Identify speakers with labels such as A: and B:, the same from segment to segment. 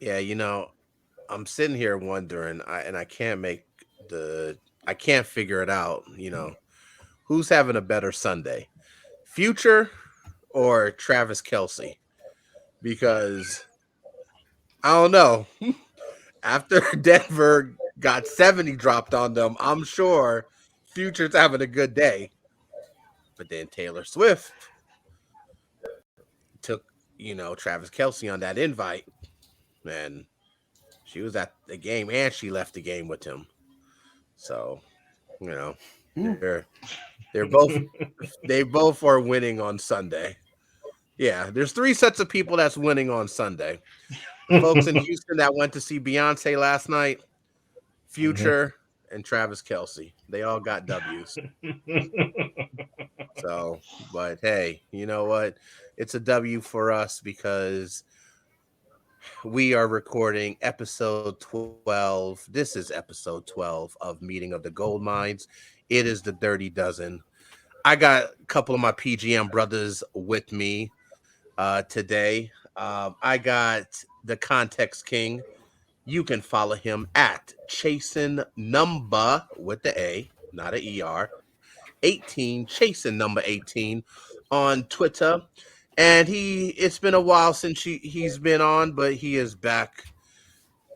A: Yeah, I'm sitting here wondering, I can't figure it out. Who's having a better Sunday, Future or Travis Kelsey? Because I don't know. After Denver got 70 dropped on them, I'm sure Future's having a good day. But then Taylor Swift took, Travis Kelsey on that invite, and she was at the game and she left the game with him. So, you know, they're both they both are winning on Sunday. Yeah, there's three sets of people that's winning on Sunday. The folks in Houston that went to see Beyonce last night, Future, and Travis Kelsey. They all got W's. So, but hey, you know what? It's a W for us because we are recording episode 12. This is episode 12 of Meeting of the Gold Mines. It is the Dirty Dozen. I got a couple of my PGM brothers with me today. I got the Context King. You can follow him at Chasin Number with the A, not a ER, 18, Chasin number 18 on Twitter. And it's been a while since he's been on, but he is back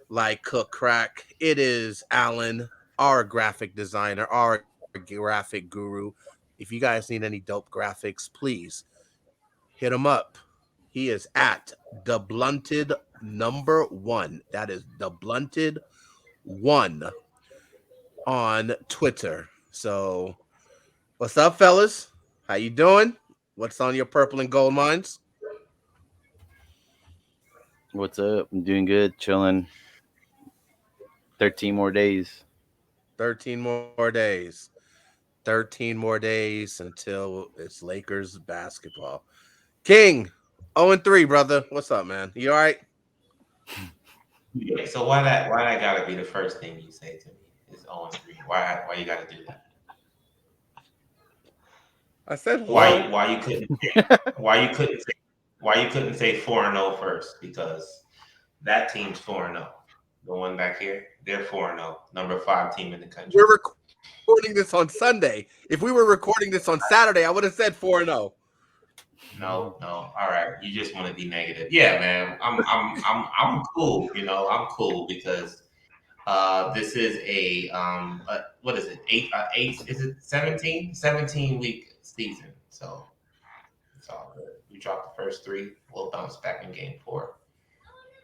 A: like cook crack. It is Alan, our graphic designer, our graphic guru. If you guys need any dope graphics, please hit him up. He is at the blunted number one. That is the blunted one on Twitter. So what's up, fellas? How you doing? What's on your purple and gold mines?
B: What's up? I'm doing good, chilling. 13 more days.
A: 13 more days. 13 more days until it's Lakers basketball. King, 0-3, brother. What's up, man? You all right?
C: Yeah, so why that gotta be the first thing you say to me is 0-3? Why you gotta do that?
A: I said
C: Why
A: hello.
C: why you couldn't why you couldn't say why you couldn't say 4-0 first? Because that team's 4-0. The one back here, they're 4-0. Number 5 team in the country.
A: We're recording this on Sunday. If we were recording this on Saturday, I would have said 4-0.
C: No. All right, you just want to be negative. Yeah, man. I'm cool. I'm cool because this is a what is it? Eight is it 17 week season. So it's all good. We dropped the first three. We'll bounce back in game 4.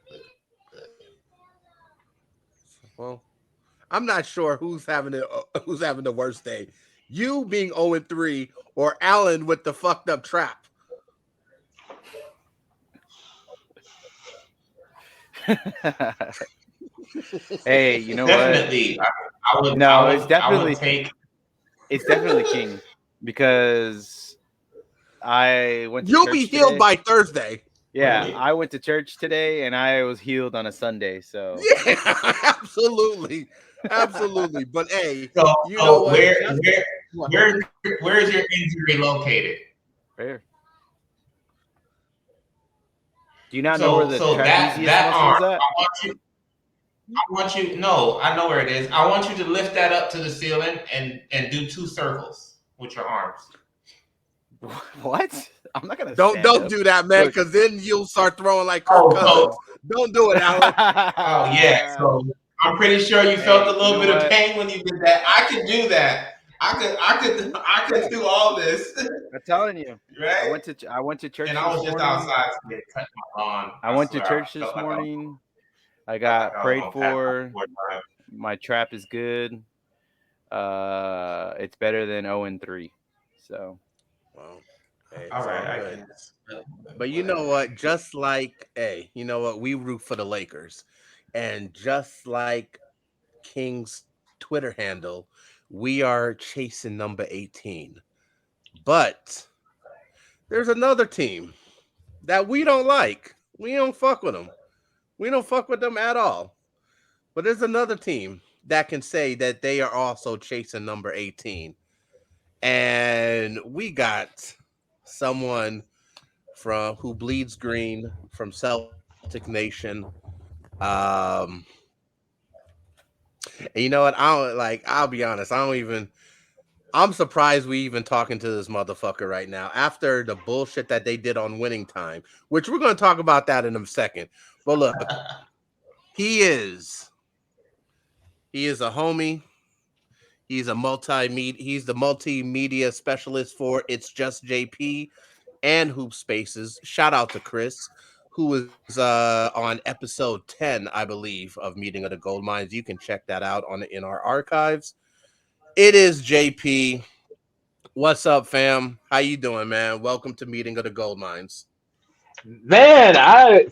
C: Good.
A: Well, I'm not sure who's having the worst day. You being 0-3 or Allen with the fucked up trap.
B: Hey, you know what?
C: Definitely, I would I
B: No,
C: would I would take.
B: it's definitely King because I went to
A: You'll be
B: church
A: healed
B: today.
A: by Thursday.
B: Yeah, I went to church today and I was healed on a Sunday. So
A: Yeah, absolutely. Absolutely. But hey,
C: So
A: you know
C: so
A: what? Just what?
C: where is your injury located?
B: fair. Do you not know where
C: So
B: the
C: so that
B: trapezius
C: that
B: muscle
C: arm,
B: is at?
C: no, I know where it is. I want you to lift that up to the ceiling and do 2 circles with your arms.
B: What? I'm not gonna
A: Don't
B: stand
A: don't
B: up.
A: do that, man,
B: Look.
A: because then you'll start throwing like Kirk
C: Oh, so
A: Cousins. Don't do it, Alan.
C: oh yeah. So I'm pretty sure you felt a
B: Hey, you
C: little
B: know
C: bit of
B: what?
C: pain when you did that. I could do that. I could do all this,
B: I'm telling you. I
C: right?
B: went to I went to
C: And
B: church
C: I
B: this
C: was just
B: morning.
C: outside today cutting my lawn.
B: I
C: I
B: went to
C: swear, I
B: church this
C: felt like I was,
B: morning. I
C: felt like
B: got
C: I was
B: prayed
C: gonna pass out
B: for.
C: 4 times.
B: My trap is good. It's better than 0-3. So
A: Well, hey,
C: All
A: it's
C: right,
A: all
C: I
A: good.
C: guess.
A: But you know
C: Whatever.
A: what? Just like, hey, you know what? We root for the Lakers. And just like King's Twitter handle, we are chasing number 18. But there's another team that we don't like. We don't fuck with them. We don't fuck with them at all. But there's another team that can say that they are also chasing number 18. And we got someone from who bleeds green from Celtic Nation, Um, and you know what? I don't like. I'll be honest. I don't even. I'm surprised we even talking to this motherfucker right now after the bullshit that they did on Winning Time, which we're going to talk about that in a second. But look, he is a homie. He's a multimedia. He's the multimedia specialist for It's Just JP and Hoop Spaces. Shout out to Chris, who was on episode 10, I believe, of Meeting of the GoldMinds. You can check that out in our archives. It is JP. What's up, fam? How you doing, man? Welcome to Meeting of the GoldMinds.
D: Man, I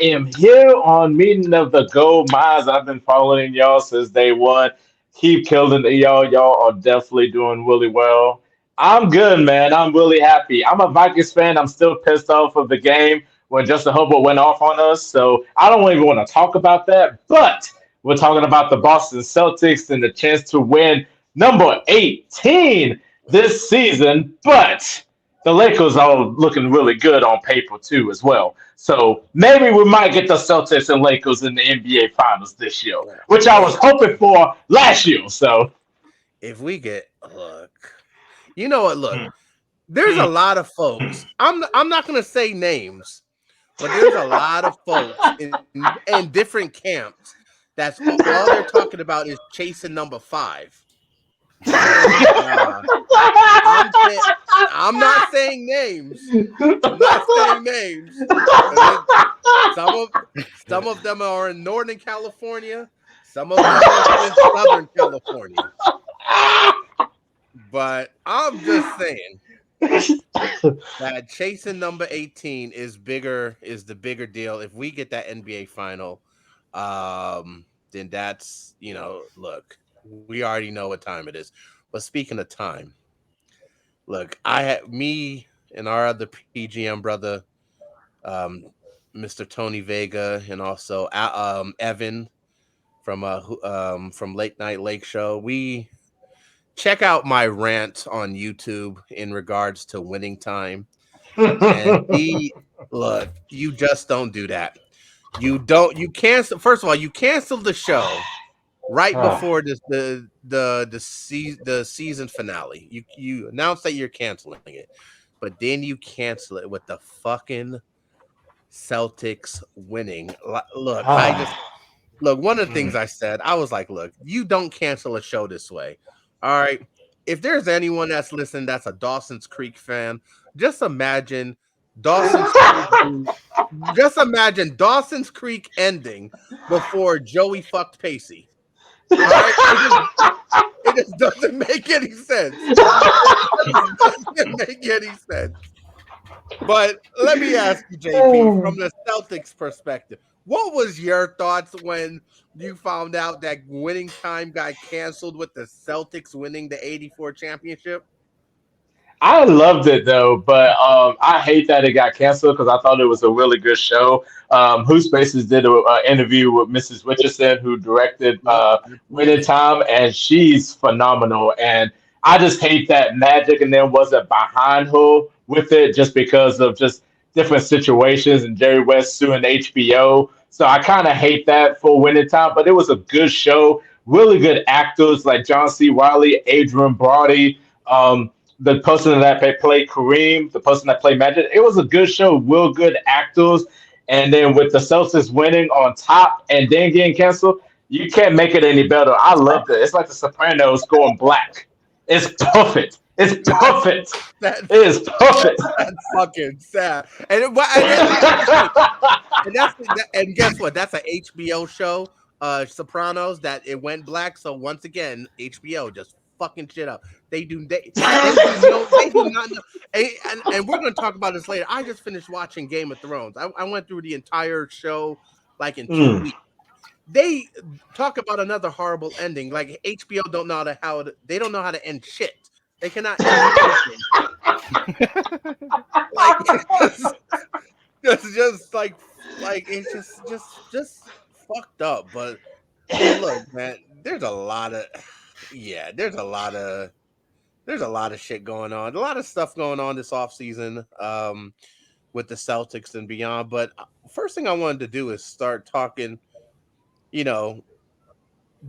D: am here on Meeting of the Gold Mines. I've been following y'all since day one. Keep killing it, y'all. Y'all are definitely doing really well. I'm good, man. I'm really happy. I'm a Vikings fan. I'm still pissed off of the game when Justin Herbert went off on us. So I don't even want to talk about that. But we're talking about the Boston Celtics and the chance to win number 18 this season. But the Lakers are looking really good on paper too, as well. So maybe we might get the Celtics and Lakers in the NBA Finals this year, which I was hoping for last year. So
A: if we get you know what? Look, there's a lot of folks. I'm not gonna say names, but there's a lot of folks in different camps. That's all they're talking about is chasing number 5. I'm not saying names. I'm not saying names. Some of them are in Northern California. Some of them are in Southern California. But I'm just saying that chasing number 18 is the bigger deal. If we get that NBA final, then that's, look, we already know what time it is. But speaking of time, look, me and our other PGM brother, Mr. Tony Vega, and also Evan from Late Night Lake Show. We check out my rant on YouTube in regards to Winning Time. And look, you just don't do that. You cancel. First of all, you canceled the show right before the season finale. You announced that you're canceling it, but then you cancel it with the fucking Celtics winning. Look, one of the things I said, I was like, look, you don't cancel a show this way. All right. If there's anyone that's listening that's a Dawson's Creek fan, just imagine Dawson's Creek ending before Joey fucked Pacey. All right? It just doesn't make any sense. It doesn't make any sense. But let me ask you, JP, from the Celtics perspective, what was your thoughts when you found out that Winning Time got canceled with the Celtics winning the 84 championship?
D: I loved it though, but I hate that it got canceled because I thought it was a really good show. Who Spaces did an interview with Mrs. Richardson, who directed Winning Time, and she's phenomenal. And I just hate that Magic and them wasn't behind her with it just because of just different situations and Jerry West suing HBO. So I kind of hate that for Winning Time, but it was a good show. Really good actors like John C. Riley, Adrian Brody. The person that played Kareem, the person that played Magic. It was a good show, real good actors. And then with the Celtics winning on top and then getting canceled, you can't make it any better. I loved it. It's like the Sopranos going black. It's perfect. It's perfect. It is perfect.
A: That's fucking sad. And guess what? That's an HBO show, Sopranos, that it went black. So once again, HBO just fucking shit up. They do not know. And we're gonna talk about this later. I just finished watching Game of Thrones. I went through the entire show like in 2 weeks. They talk about another horrible ending. Like HBO don't know they don't know how to end shit. They cannot end anything. It's just like it's just fucked up. But look, man, there's a lot of shit going on. A lot of stuff going on this offseason. with the Celtics and beyond. But first thing I wanted to do is start talking, you know,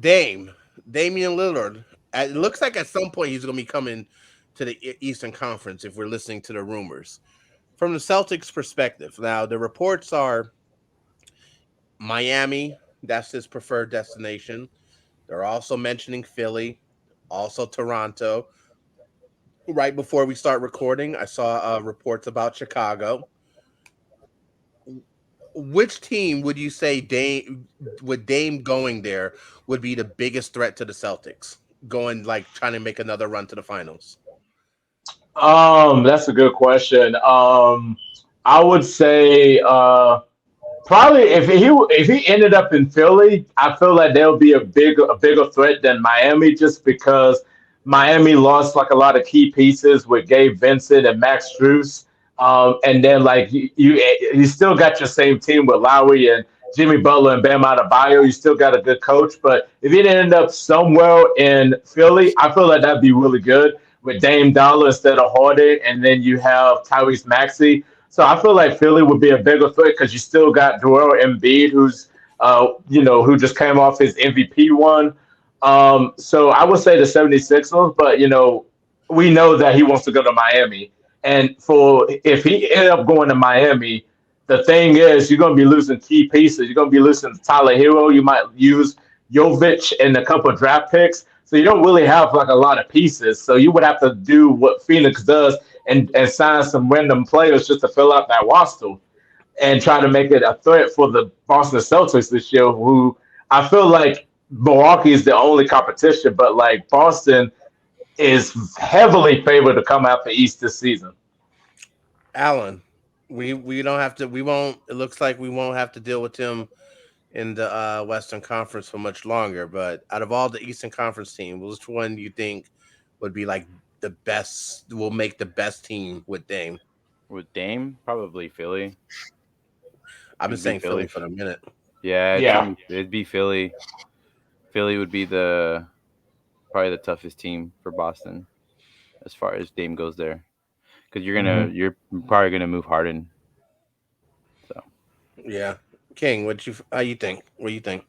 A: Dame, Damian Lillard. It looks like at some point he's going to be coming to the Eastern Conference if we're listening to the rumors. From the Celtics' perspective, now the reports are Miami, that's his preferred destination. They're also mentioning Philly, also Toronto. Right before we start recording, I saw reports about Chicago. Which team would you say Dame with Dame going there would be the biggest threat to the Celtics? Going like trying to make another run to the finals.
D: That's a good question. I would say probably if he ended up in Philly, I feel like they'll be a bigger threat than Miami, just because Miami lost like a lot of key pieces with Gabe Vincent and Max Strus. And then like you still got your same team with Lowry and Jimmy Butler and Bam Adebayo. You still got a good coach, but if you end up somewhere in Philly, I feel like that'd be really good with Dame Dollar instead of Harden, and then you have Tyrese Maxey. So I feel like Philly would be a bigger threat because you still got Joel Embiid, who just came off his MVP one. So I would say the 76ers, but we know that he wants to go to Miami. And for if he ended up going to Miami, the thing is you're going to be losing key pieces. You're going to be losing Tyler Hero. You might use Jovic and a couple of draft picks. So you don't really have like a lot of pieces. So you would have to do what Phoenix does and sign some random players just to fill out that roster and try to make it a threat for the Boston Celtics this year, who I feel like Milwaukee is the only competition, but like Boston is heavily favored to come out the East this season.
A: Allen, we don't have to. We won't. It looks like we won't have to deal with him in the Western Conference for much longer. But out of all the Eastern Conference teams, which one do you think would be like the best? Will make the best team with Dame?
B: With Dame, probably Philly.
A: I've been
B: It'd be
A: saying Philly
B: Philly.
A: for a minute.
B: Yeah,
D: Yeah.
B: it'd be Philly. Philly would be the probably the toughest team for Boston as far as Dame goes there, because
D: Hmm.
B: you're probably gonna move Harden. So
A: Yeah, King. What you? How you think? What do you think?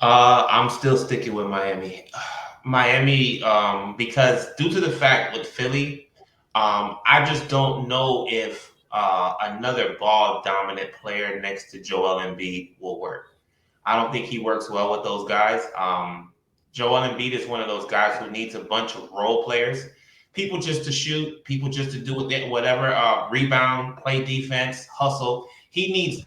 C: I'm still sticking with Miami. Miami, because due to the fact with Philly, I just don't know if another ball dominant player next to Joel Embiid will work. I don't think he works well with those guys. Joel Embiid is one of those guys who needs a bunch of role players, people just to shoot, people just to do whatever, rebound, play defense, hustle. He needs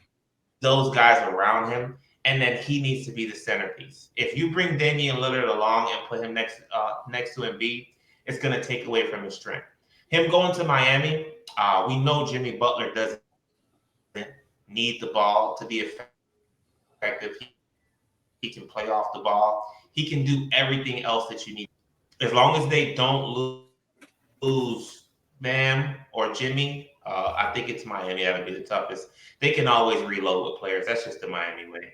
C: those guys around him, and then he needs to be the centerpiece. If you bring Damian Lillard along and put him next to Embiid, it's going to take away from his strength. Him going to Miami, we know Jimmy Butler doesn't need the ball to be effective. He can play off the ball. He can do everything else that you need. As long as they don't lose Bam or Jimmy, I think it's Miami that'll be the toughest. They can always reload with players. That's just the Miami way.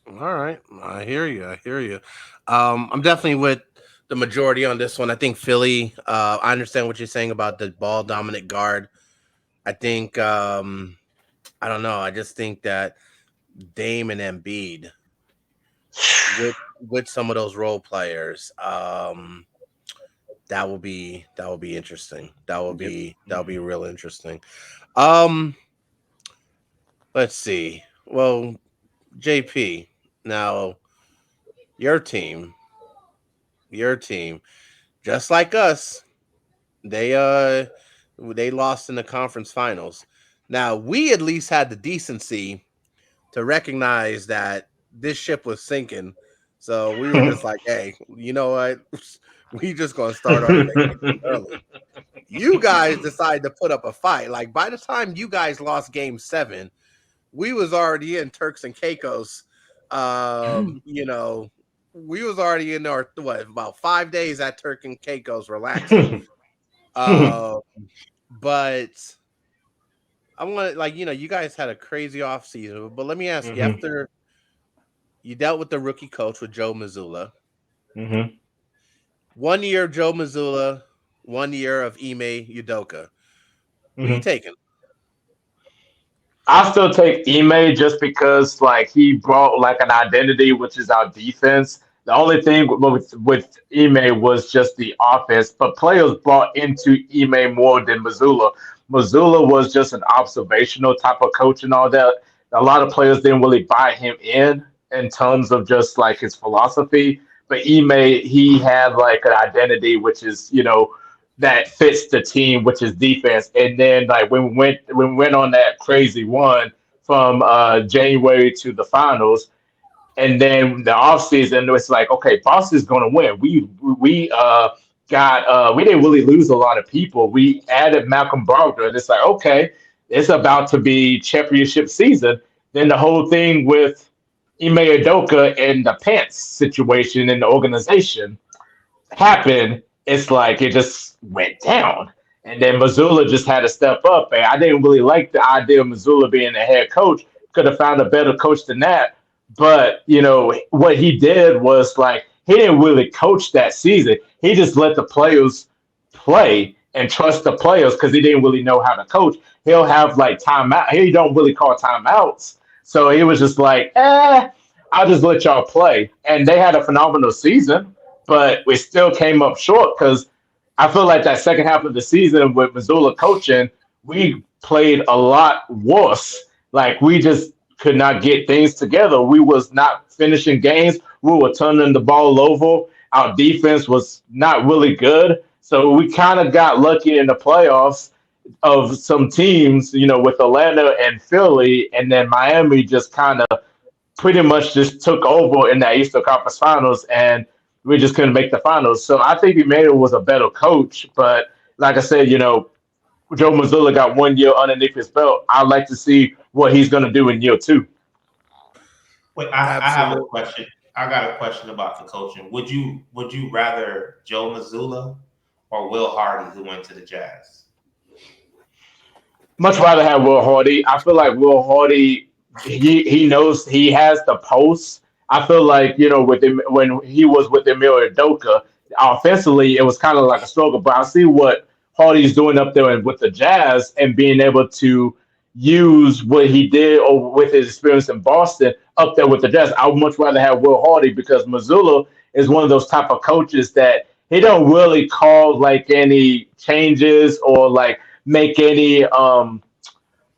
A: All right, I hear you. I hear you. I'm definitely with the majority on this one. I think Philly. I understand what you're saying about the ball dominant guard. I think. I don't know. I just think that Dame and Embiid with some of those role players. That will be interesting.
B: yep.
A: That will be real interesting. Um, let's see. Well, JP. Now your team, your team, just like us, they they lost in the conference finals. Now we at least had the decency to recognize that this ship was sinking. So we were just like, hey, you know what? We just gonna start our regulation early. You guys decided to put up a fight. Like by the time you guys lost game 7, we was already in Turks and Caicos. You know, we was already in our about 5 days at Turk and Caicos relaxing. Uh, but I want to you guys had a crazy off season. But let me ask you,
D: Hmm.
A: after you dealt with the rookie coach with Joe Mazzula,
D: Hmm.
A: 1 year of Joe Mazzula, 1 year of Ime Udoka. Who you
D: Mhm.
A: taking?
D: I still take Ime just because like he brought like an identity, which is our defense. The only thing with Ime was just the offense, but players brought into Ime more than Missoula. Missoula was just an observational type of coach and all that. A lot of players didn't really buy him in terms of just like his philosophy. But Ime, he had like an identity, which is that fits the team, which is defense. And then like when we went on that crazy one from January to the finals, and then the offseason, it's like, okay, Boston's gonna win. We didn't really lose a lot of people. We added Malcolm Brogdon, and it's like, okay, it's about to be championship season. Then the whole thing with Ime Udoka and the pants situation in the organization happened, it's like it just went down. And then Missoula just had to step up. And I didn't really like the idea of Missoula being the head coach. Could have found a better coach than that. But, what he did was like he didn't really coach that season. He just let the players play and trust the players because he didn't really know how to coach. He'll have like timeout. He don't really call timeouts. So he was just like, I'll just let y'all play. And they had a phenomenal season, but we still came up short because I feel like that second half of the season with Missoula coaching, we played a lot worse. Like we just could not get things together. We was not finishing games. We were turning the ball over. Our defense was not really good. So we kind of got lucky in the playoffs of some teams, with Atlanta and Philly, and then Miami just kind of pretty much just took over in that Eastern Conference Finals, and we just couldn't make the finals. So I think Emmanuel was a better coach, but like I said, Joe Mazzulla got 1 year underneath his belt. I'd like to see what he's going to do in year two.
C: Wait, I have a
A: Absolutely.
C: question. I got a question about the coaching. Would you rather Joe Mazzulla or Will Hardy, who went to the Jazz?
D: Much rather have Will Hardy. I feel like Will Hardy, he knows he has the post. I feel like with him when he was with Emil Udoka, offensively it was kind of like a struggle. But I see what Hardy's doing up there with the Jazz and being able to use what he did over with his experience in Boston up there with the Jazz. I would much rather have Will Hardy because Missoula is one of those type of coaches that he don't really call like any changes or like make any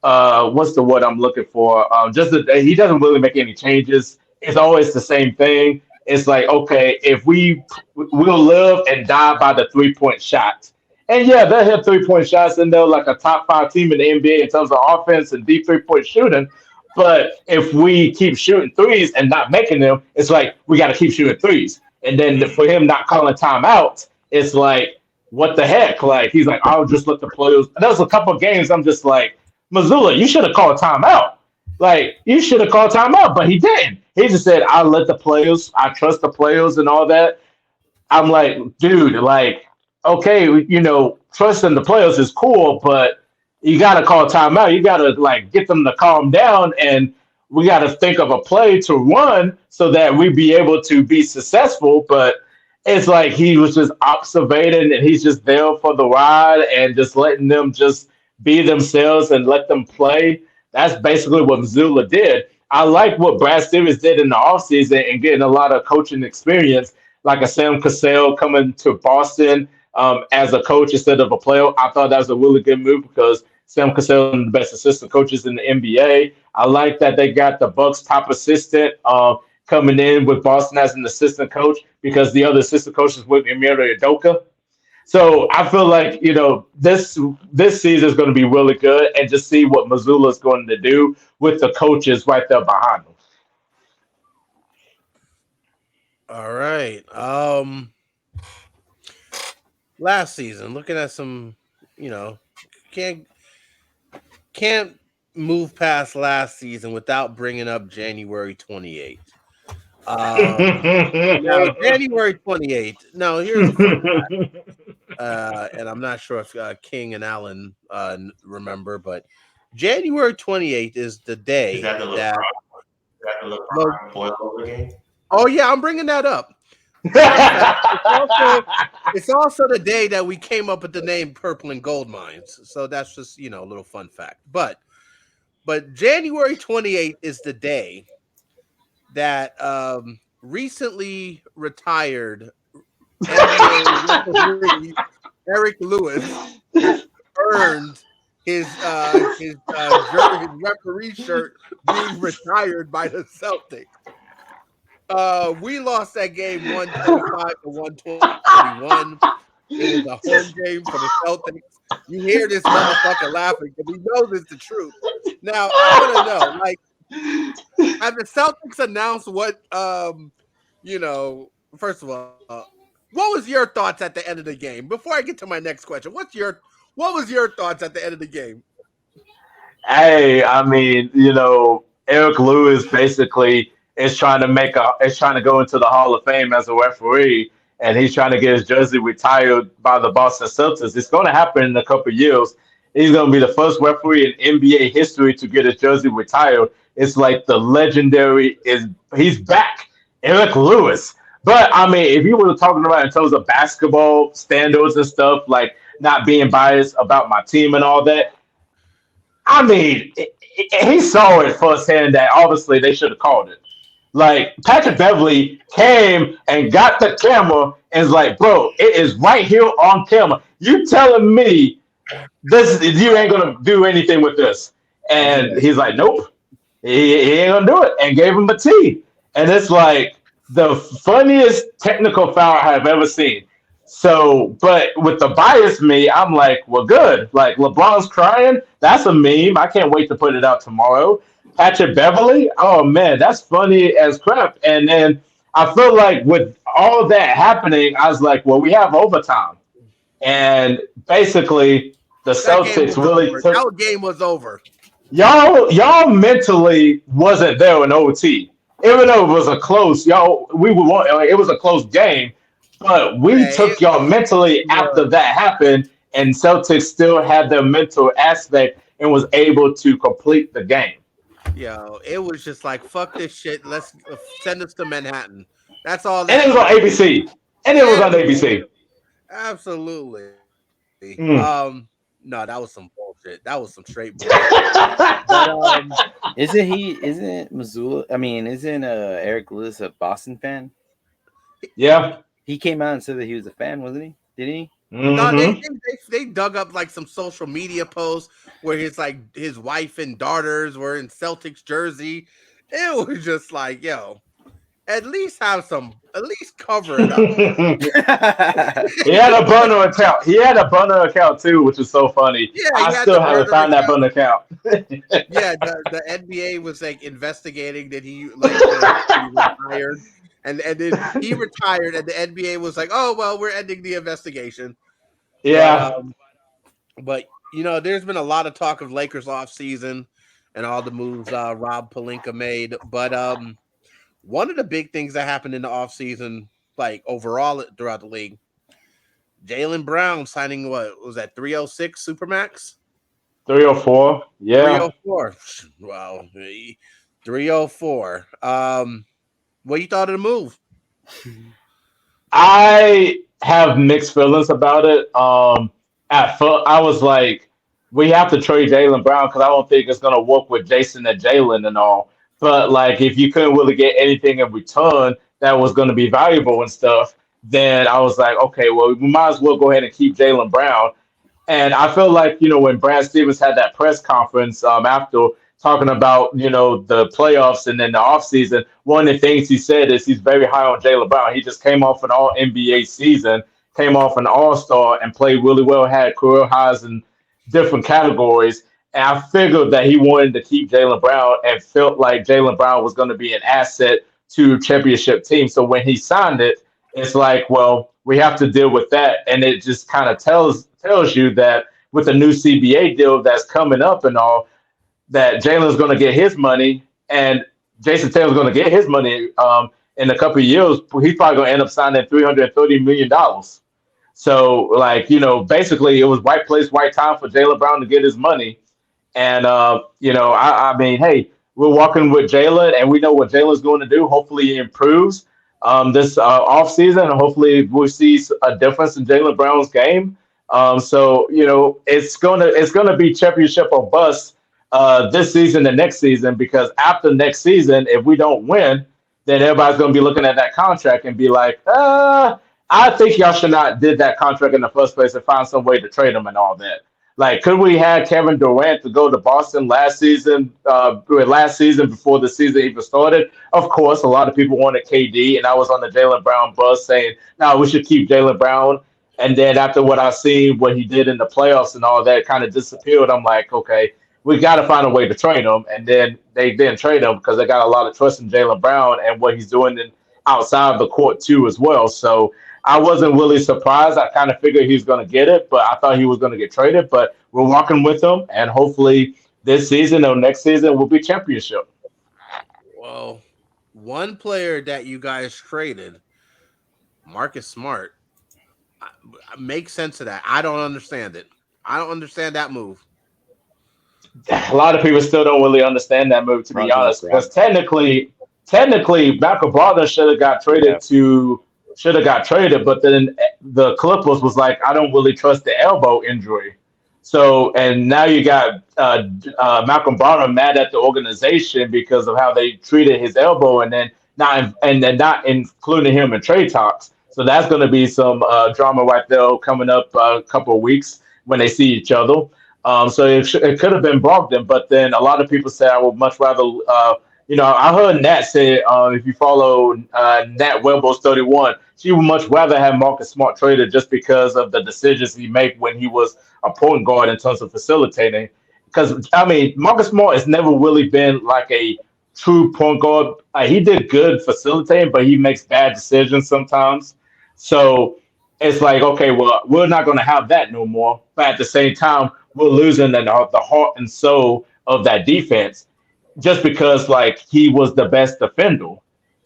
D: what's the word I'm looking for? Just that he doesn't really make any changes. It's always the same thing. It's like, okay, if we'll live and die by the 3 point shot. And yeah, they'll hit 3 point shots and they're like a top five team in the NBA in terms of offense and deep 3 point shooting. But if we keep shooting threes and not making them, it's like we got to keep shooting threes. And then for him not calling timeout, it's like, what the heck? Like he's like, I'll just let the players. There was a couple of games I'm just like, Mazzula, you should have called timeout. Like you should have called timeout, but he didn't. He just said, "I let the players. I trust the players and all that." I'm like, dude, like, okay, trusting the players is cool, but you got to call timeout. You got to like get them to calm down, and we got to think of a play to run so that we be able to be successful. But it's like he was just observating, and he's just there for the ride and just letting them just be themselves and let them play. That's basically what Missoula did. I like what Brad Stevens did in the offseason and getting a lot of coaching experience like a Sam Cassell coming to Boston as a coach instead of a player. I thought that was a really good move because Sam Cassell is one of the best assistant coaches in the NBA. I like that they got the Bucks top assistant coming in with Boston as an assistant coach because the other assistant coach is with Emir Udoka. So I feel like this season is going to be really good, and just see what Missoula is going to do with the coaches right there behind them.
A: All right. Last season, looking at some, you know, can't can't move past last season without bringing up January 28th. Now January 28th. Now here's a fun and I'm not sure if King and Allen remember, but January 28th is the
C: Is
A: day
C: that the LeBron?
A: that
C: Is that the
A: Mo-
C: LeBron boilover game?
A: oh yeah, I'm bringing that up. Fun fact. It's also the day that we came up with the name Purple and Gold Mines. So that's just a little fun fact. But January 28th is the day that recently retired NBA referee Eric Lewis earned his referee shirt being retired by the Celtics. We lost that game 125 to 121. It was a home game for the Celtics. You hear this motherfucker laughing because he knows it's the truth. Now I want to know, have the Celtics announced what? First of all, what was your thoughts at the end of the game? Before I get to my next question, what was your thoughts at the end of the game?
D: Hey, I mean, Eric Lewis basically is trying to go into the Hall of Fame as a referee, and he's trying to get his jersey retired by the Boston Celtics. It's going to happen in a couple of years. He's going to be the first referee in NBA history to get his jersey retired. It's like the legendary he's back, Eric Lewis. But I mean, if you were talking about in terms of basketball standards and stuff, like not being biased about my team and all that, I mean, he saw it firsthand that obviously they should have called it. Like Patrick Beverly came and got the camera and is like, "Bro, it is right here on camera. You telling me you ain't gonna do anything with this?" And he's like, "Nope, he ain't gonna do it," and gave him a T. And it's like the funniest technical foul I have ever seen. So, but with the bias me, I'm like, well, good. Like LeBron's crying. That's a meme. I can't wait to put it out tomorrow. Patrick Beverly. Oh man, that's funny as crap. And then I feel like with all that happening, I was like, well, we have overtime, and basically the
A: That game
D: Celtics
A: was
D: really
A: over.
D: took
A: That game was over.
D: y'all mentally wasn't there in OT. Even though it was a close, we were like, it was a close game, but we
A: Hey,
D: took y'all mentally after
A: was.
D: that happened, and Celtics still had their mental aspect and was able to complete the game.
A: It was just like fuck this shit. Let's send us to Manhattan. That's all
D: And
A: that
D: it was on
A: shit was.
D: ABC. And it was
A: And
D: on ABC.
A: absolutely.
D: Mm.
A: No, that was some bullshit. That was some straight bullshit. But
B: Isn't Mazzula? I mean, isn't Eric Lewis a Boston fan?
D: Yeah.
B: He came out and said that he was a fan, wasn't he? Didn't he?
A: no, they,
D: Hmm.
A: they they dug up like some social media posts where his wife and daughters were in Celtics jersey. It was just like, at least cover it up.
D: He had a burner account. He had a burner account too, which is so funny.
A: Yeah, he
D: I
A: had
D: still
A: the
D: haven't
A: burner
D: found that
A: account.
D: burner account.
A: Yeah, the NBA was like investigating that he retired, and then he retired, and the NBA was like, "Oh well, we're ending the investigation." But
D: Yeah.
A: there's been a lot of talk of Lakers off season and all the moves Rob Pelinka made. But one of the big things that happened in the off season, like overall throughout the league, Jaylen Brown signing what was that 306 supermax.
D: 304. Yeah.
A: 304. Wow. 304. What you thought of the move?
D: I have mixed feelings about it. At first, I was like, we have to trade Jaylen Brown because I don't think it's gonna work with Jason and Jalen and all. But like, if you couldn't really get anything in return that was gonna be valuable and stuff, then I was like, okay, well, we might as well go ahead and keep Jaylen Brown. And I feel like, when Brad Stevens had that press conference after talking about, the playoffs and then the offseason, one of the things he said is he's very high on Jaylen Brown. He just came off an all NBA season, came off an all star, and played really well, had career highs in different categories. And I figured that he wanted to keep Jaylen Brown and felt like Jaylen Brown was going to be an asset to championship team. So when he signed it, it's like, well, we have to deal with that, and it just kind of tells you that with the new CBA deal that's coming up and all, that Jalen's going to get his money, and Jason Taylor's going to get his money in a couple of years. He's probably going to end up signing $330 million. So, like, basically, it was white place, white time for Jaylen Brown to get his money. And I mean, hey, we're walking with Jalen, and we know what Jalen's going to do. Hopefully, he improves. this off season. Hopefully, we'll see a difference in Jaylen Brown's game. So it's gonna be championship or bust this season and next season, because after next season, if we don't win, then everybody's gonna be looking at that contract and be like, I think y'all should not did that contract in the first place and find some way to trade him and all that. Like, could we have Kevin Durant to go to Boston last season before the season even started? Of course, a lot of people wanted KD, and I was on the Jaylen Brown bus saying, no, we should keep Jaylen Brown. And then after what I've seen, what he did in the playoffs and all that kind of disappeared, I'm like, okay, we got to find a way to trade him. And then they didn't trade him because they got a lot of trust in Jaylen Brown and what he's doing outside of the court too as well. So I wasn't really surprised. I kind of figured he was going to get it, but I thought he was going to get traded. But we're walking with him, and hopefully this season or next season will be championship.
A: Well, one player that you guys traded, Marcus Smart, makes sense of that. I don't understand it. I don't understand that move.
D: A lot of people still don't really understand that move, to be honest, because technically, Malcolm Brogdon should have got traded, but then the Clippers was like, I don't really trust the elbow injury. So, and now you got Malcolm Brogdon mad at the organization because of how they treated his elbow, and then not including him in trade talks. So that's going to be some drama right there coming up a couple of weeks when they see each other. So it could have been Brogdon, but then a lot of people say I would much rather. I heard Nat say, if you follow Nat Webos 31, she would much rather have Marcus Smart traded just because of the decisions he made when he was a point guard in terms of facilitating. Because I mean, Marcus Smart has never really been like a true point guard. He did good facilitating, but he makes bad decisions sometimes. So it's like, okay, well, we're not going to have that no more. But at the same time, we're losing the heart and soul of that defense just because like he was the best defender,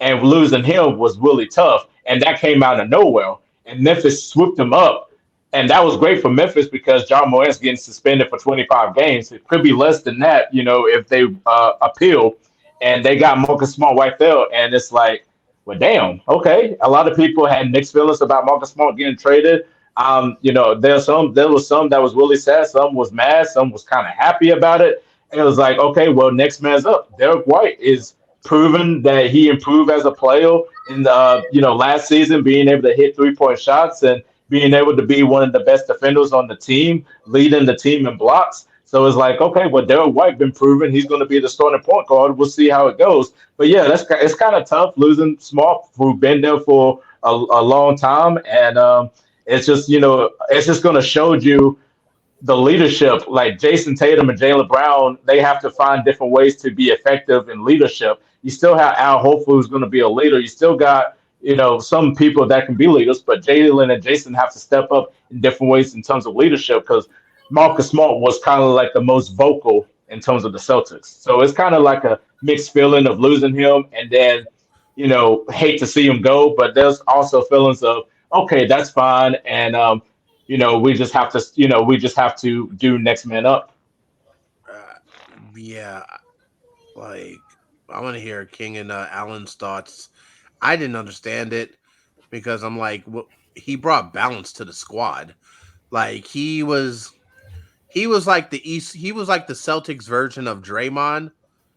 D: and losing him was really tough, and that came out of nowhere, and Memphis swooped him up, and that was great for Memphis because John Morant's getting suspended for 25 games. It could be less than that, if they appeal, and they got Marcus Smart right there, and it's like, well, damn, okay. A lot of people had mixed feelings about Marcus Smart getting traded. There was some that was really sad, some was mad, some was kind of happy about it. And it was like, okay, well, next man's up. Derek White is proven that he improved as a player in the last season, being able to hit 3-point shots and being able to be one of the best defenders on the team, leading the team in blocks. So it's like, okay, well, Derek White been proven he's going to be the starting point guard. We'll see how it goes. But yeah, it's kind of tough losing Smart, who've been there for a long time, and it's just it's just going to show you the leadership. Like Jason Tatum and Jaylen Brown, they have to find different ways to be effective in leadership. You still have Al Horford, who's going to be a leader. You still got some people that can be leaders, but Jaylen and Jason have to step up in different ways in terms of leadership, because Marcus Smart was kind of like the most vocal in terms of the Celtics. So it's kind of like a mixed feeling of losing him, and then hate to see him go, but there's also feelings of, okay, that's fine, and we just have to do next man up.
A: Uh, yeah, like I want to hear King and Alan's thoughts. I didn't understand it because I'm like, well, he brought balance to the squad. Like he was like the East. He was like the Celtics version of Draymond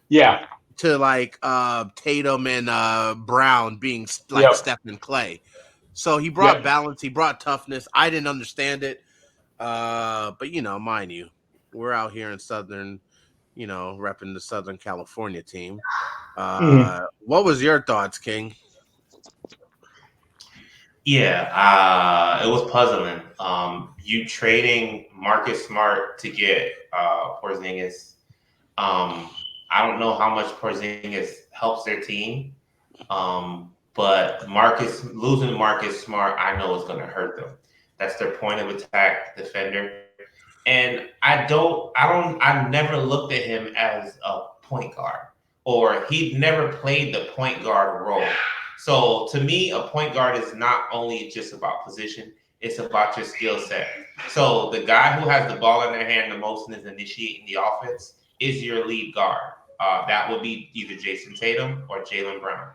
D: Yeah.
A: to like Tatum and Brown being like
D: Yep.
A: Steph and Clay. So he brought
D: Yep.
A: balance. He brought toughness. I didn't understand it, but mind you, we're out here in Southern, repping the Southern California team.
D: Mhm.
A: What was your thoughts, King?
C: Yeah, it was puzzling. You trading Marcus Smart to get Porzingis. I don't know how much Porzingis helps their team, but losing Marcus Smart, I know is going to hurt them. That's their point of attack defender, and I never looked at him as a point guard, or he'd never played the point guard role. So to me, a point guard is not only just about position, it's about your skill set. So the guy who has the ball in their hand the most and is initiating the offense is your lead guard. That would be either Jason Tatum or Jaylen Brown.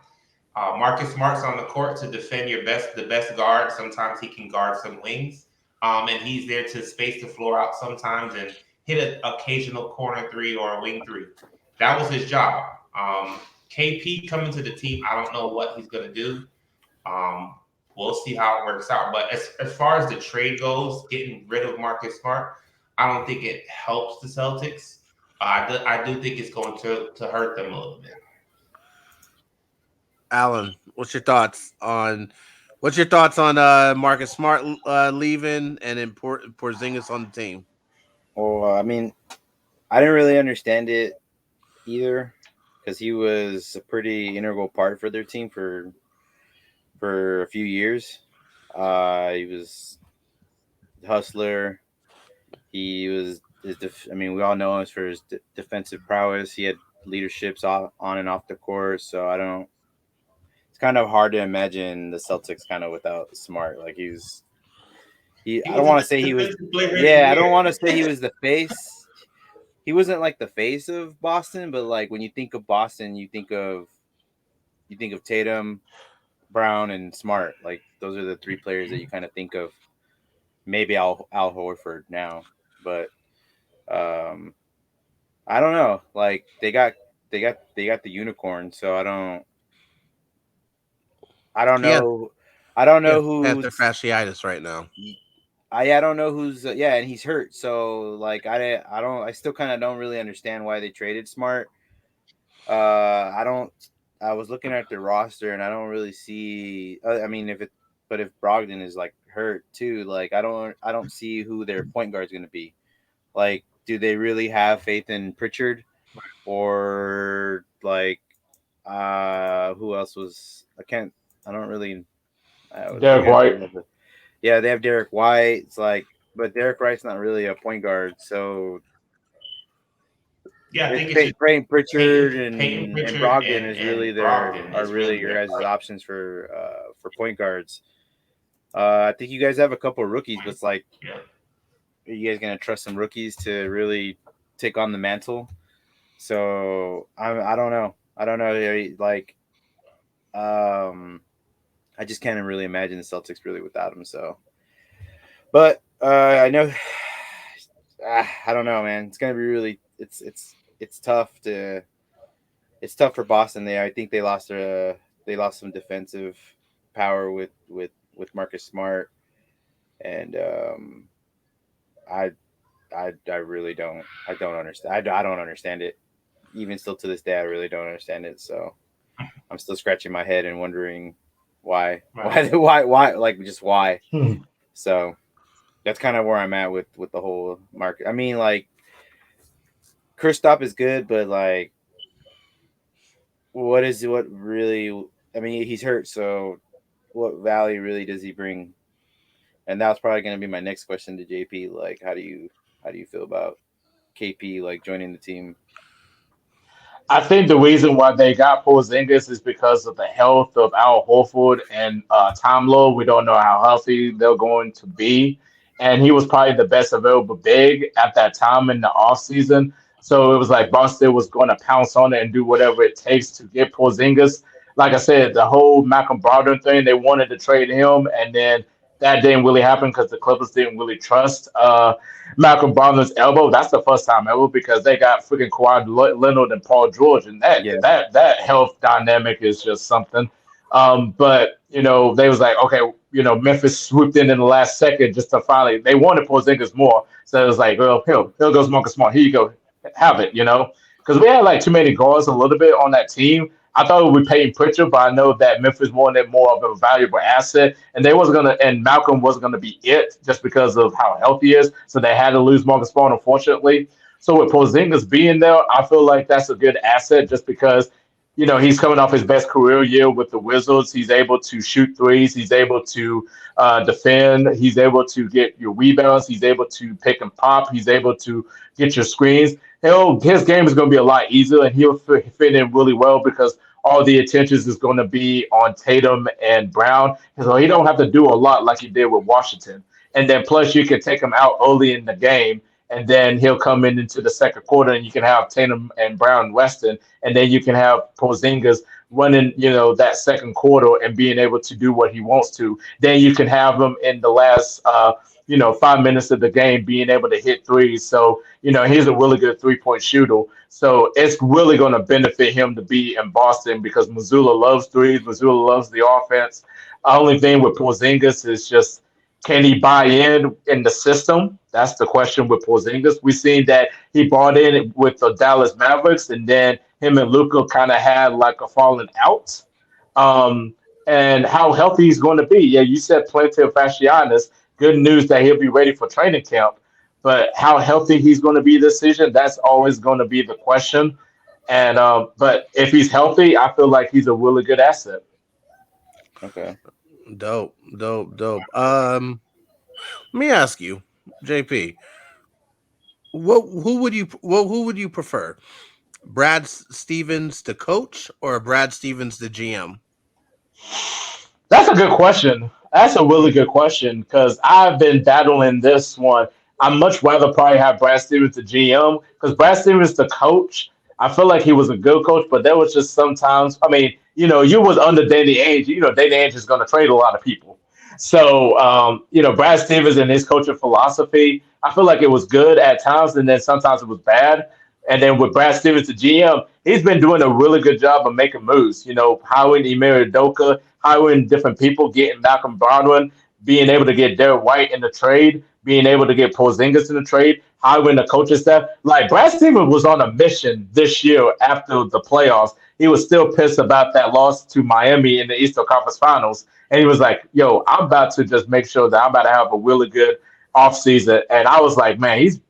C: Marcus Smart's on the court to defend the best guard. Sometimes he can guard some wings, and he's there to space the floor out sometimes and hit an occasional corner three or a wing three. That was his job. KP coming to the team, I don't know what he's going to do. Um, we'll see how it works out. But as far as the trade goes, getting rid of Marcus Smart, I don't think it helps the Celtics. I do think it's going to hurt them a little bit.
A: Alan, what's your thoughts on Marcus Smart leaving and then Porzingis on the team?
B: Well, I mean, I didn't really understand it either because he was a pretty integral part for their team for a few years. He was hustler. He was I mean, we all know him for his defensive prowess. He had leaderships on and off the court. So I don't. It's kind of hard to imagine the Celtics kind of without Smart. Like I don't want to say he was. Yeah, I don't want to say he was the face. He wasn't like the face of Boston, but like when you think of Boston, you think of Tatum, Brown, and Smart. Like those are the three players that you kind of think of. Maybe Al Horford now, but I don't know. Like they got the unicorn, so I don't know. I don't know who's
A: Panther fasciitis right now.
B: I don't know who's and he's hurt. So like I still kind of don't really understand why they traded Smart. I was looking at the roster and I don't really see. I mean, if Brogdon is like hurt too, like I don't see who their point guard is going to be. Like, do they really have faith in Pritchard, or like who else was? I don't really.
D: Derek White.
B: Yeah, they have Derek White. It's like, but Derek White's not really a point guard, so.
C: Yeah, I think it's
B: Payton Pritchard and Brogdon
C: is
B: really your guys' options for point guards. I think you guys have a couple of rookies, but it's like, are you guys gonna trust some rookies to really take on the mantle? So I don't know. Like, I just can't really imagine the Celtics really without him. So, but I know. I don't know, man. It's gonna be really. It's tough for Boston. I think they lost some defensive power with Marcus Smart, and I really don't understand. I don't understand it. Even still to this day, I really don't understand it. So I'm still scratching my head and wondering why, like just why. So that's kind of where I'm at with the whole market. I mean, like, Kristaps is good, but like, what really? I mean, he's hurt, so what value really does he bring? And that's probably going to be my next question to JP. Like, how do you feel about KP like joining the team?
D: I think the reason why they got Porzingis is because of the health of Al Horford and Tom Lowe. We don't know how healthy they're going to be. And he was probably the best available big at that time in the offseason. So it was like Boston was going to pounce on it and do whatever it takes to get Porzingis. Like I said, the whole Malcolm Brogdon thing, they wanted to trade him, and then that didn't really happen because the Clippers didn't really trust Malcolm Brogdon's elbow. That's the first time ever because they got freaking Kawhi Leonard and Paul George, and that health dynamic is just something. But they was like, okay, Memphis swooped in the last second just to finally. They wanted Porzingis more, so it was like, well, here goes Marcus Smart. Here you go, have it, because we had like too many guards a little bit on that team. I thought it would be Payton Pritchard, but I know that Memphis wanted more of a valuable asset, and and Malcolm wasn't gonna be it just because of how healthy he is. So they had to lose Marcus Smart, unfortunately. So with Porzingis being there, I feel like that's a good asset just because he's coming off his best career year with the Wizards. He's able to shoot threes. He's able to defend. He's able to get your rebounds. He's able to pick and pop. He's able to get your screens. His game is going to be a lot easier, and he'll fit in really well because all the attention is going to be on Tatum and Brown. So he don't have to do a lot like he did with Washington. And then plus you can take him out early in the game, and then he'll come into the second quarter, and you can have Tatum and Brown Weston, and then you can have Porzingis running, that second quarter and being able to do what he wants to. Then you can have him in the last, 5 minutes of the game being able to hit threes. So, he's a really good 3-point shooter. So it's really going to benefit him to be in Boston because Mazzula loves threes. Mazzula loves the offense. Only thing with Porzingis is just can he buy in the system? That's the question with Porzingis. We've seen that he bought in with the Dallas Mavericks, and then him and Luka kind of had like a falling out. Um, and how healthy he's going to be. Yeah, you said plenty of fasciitis. Good news that he'll be ready for training camp. But how healthy he's going to be this season, that's always going to be the question. And but if he's healthy, I feel like he's a really good asset.
B: Okay.
A: Dope, dope, dope. Let me ask you, JP, who would you prefer? Brad Stevens to coach or Brad Stevens to GM?
D: That's a good question. That's a really good question because I've been battling this one. I'd much rather probably have Brad Stevens the GM because Brad Stevens the coach. I feel like he was a good coach, but there was just sometimes. I mean, you was under Danny Ainge. Danny Ainge is going to trade a lot of people. So, Brad Stevens and his coaching philosophy, I feel like it was good at times, and then sometimes it was bad. And then with Brad Stevens, the GM, he's been doing a really good job of making moves. Hiring Emir Udoka, hiring different people, getting Malcolm Brogdon, being able to get Derek White in the trade, being able to get Porzingis in the trade, hiring the coaching staff. Like Brad Stevens was on a mission this year after the playoffs. He was still pissed about that loss to Miami in the Eastern Conference Finals. And he was like, yo, I'm about to just make sure that I'm about to have a really good offseason. And I was like, man, he's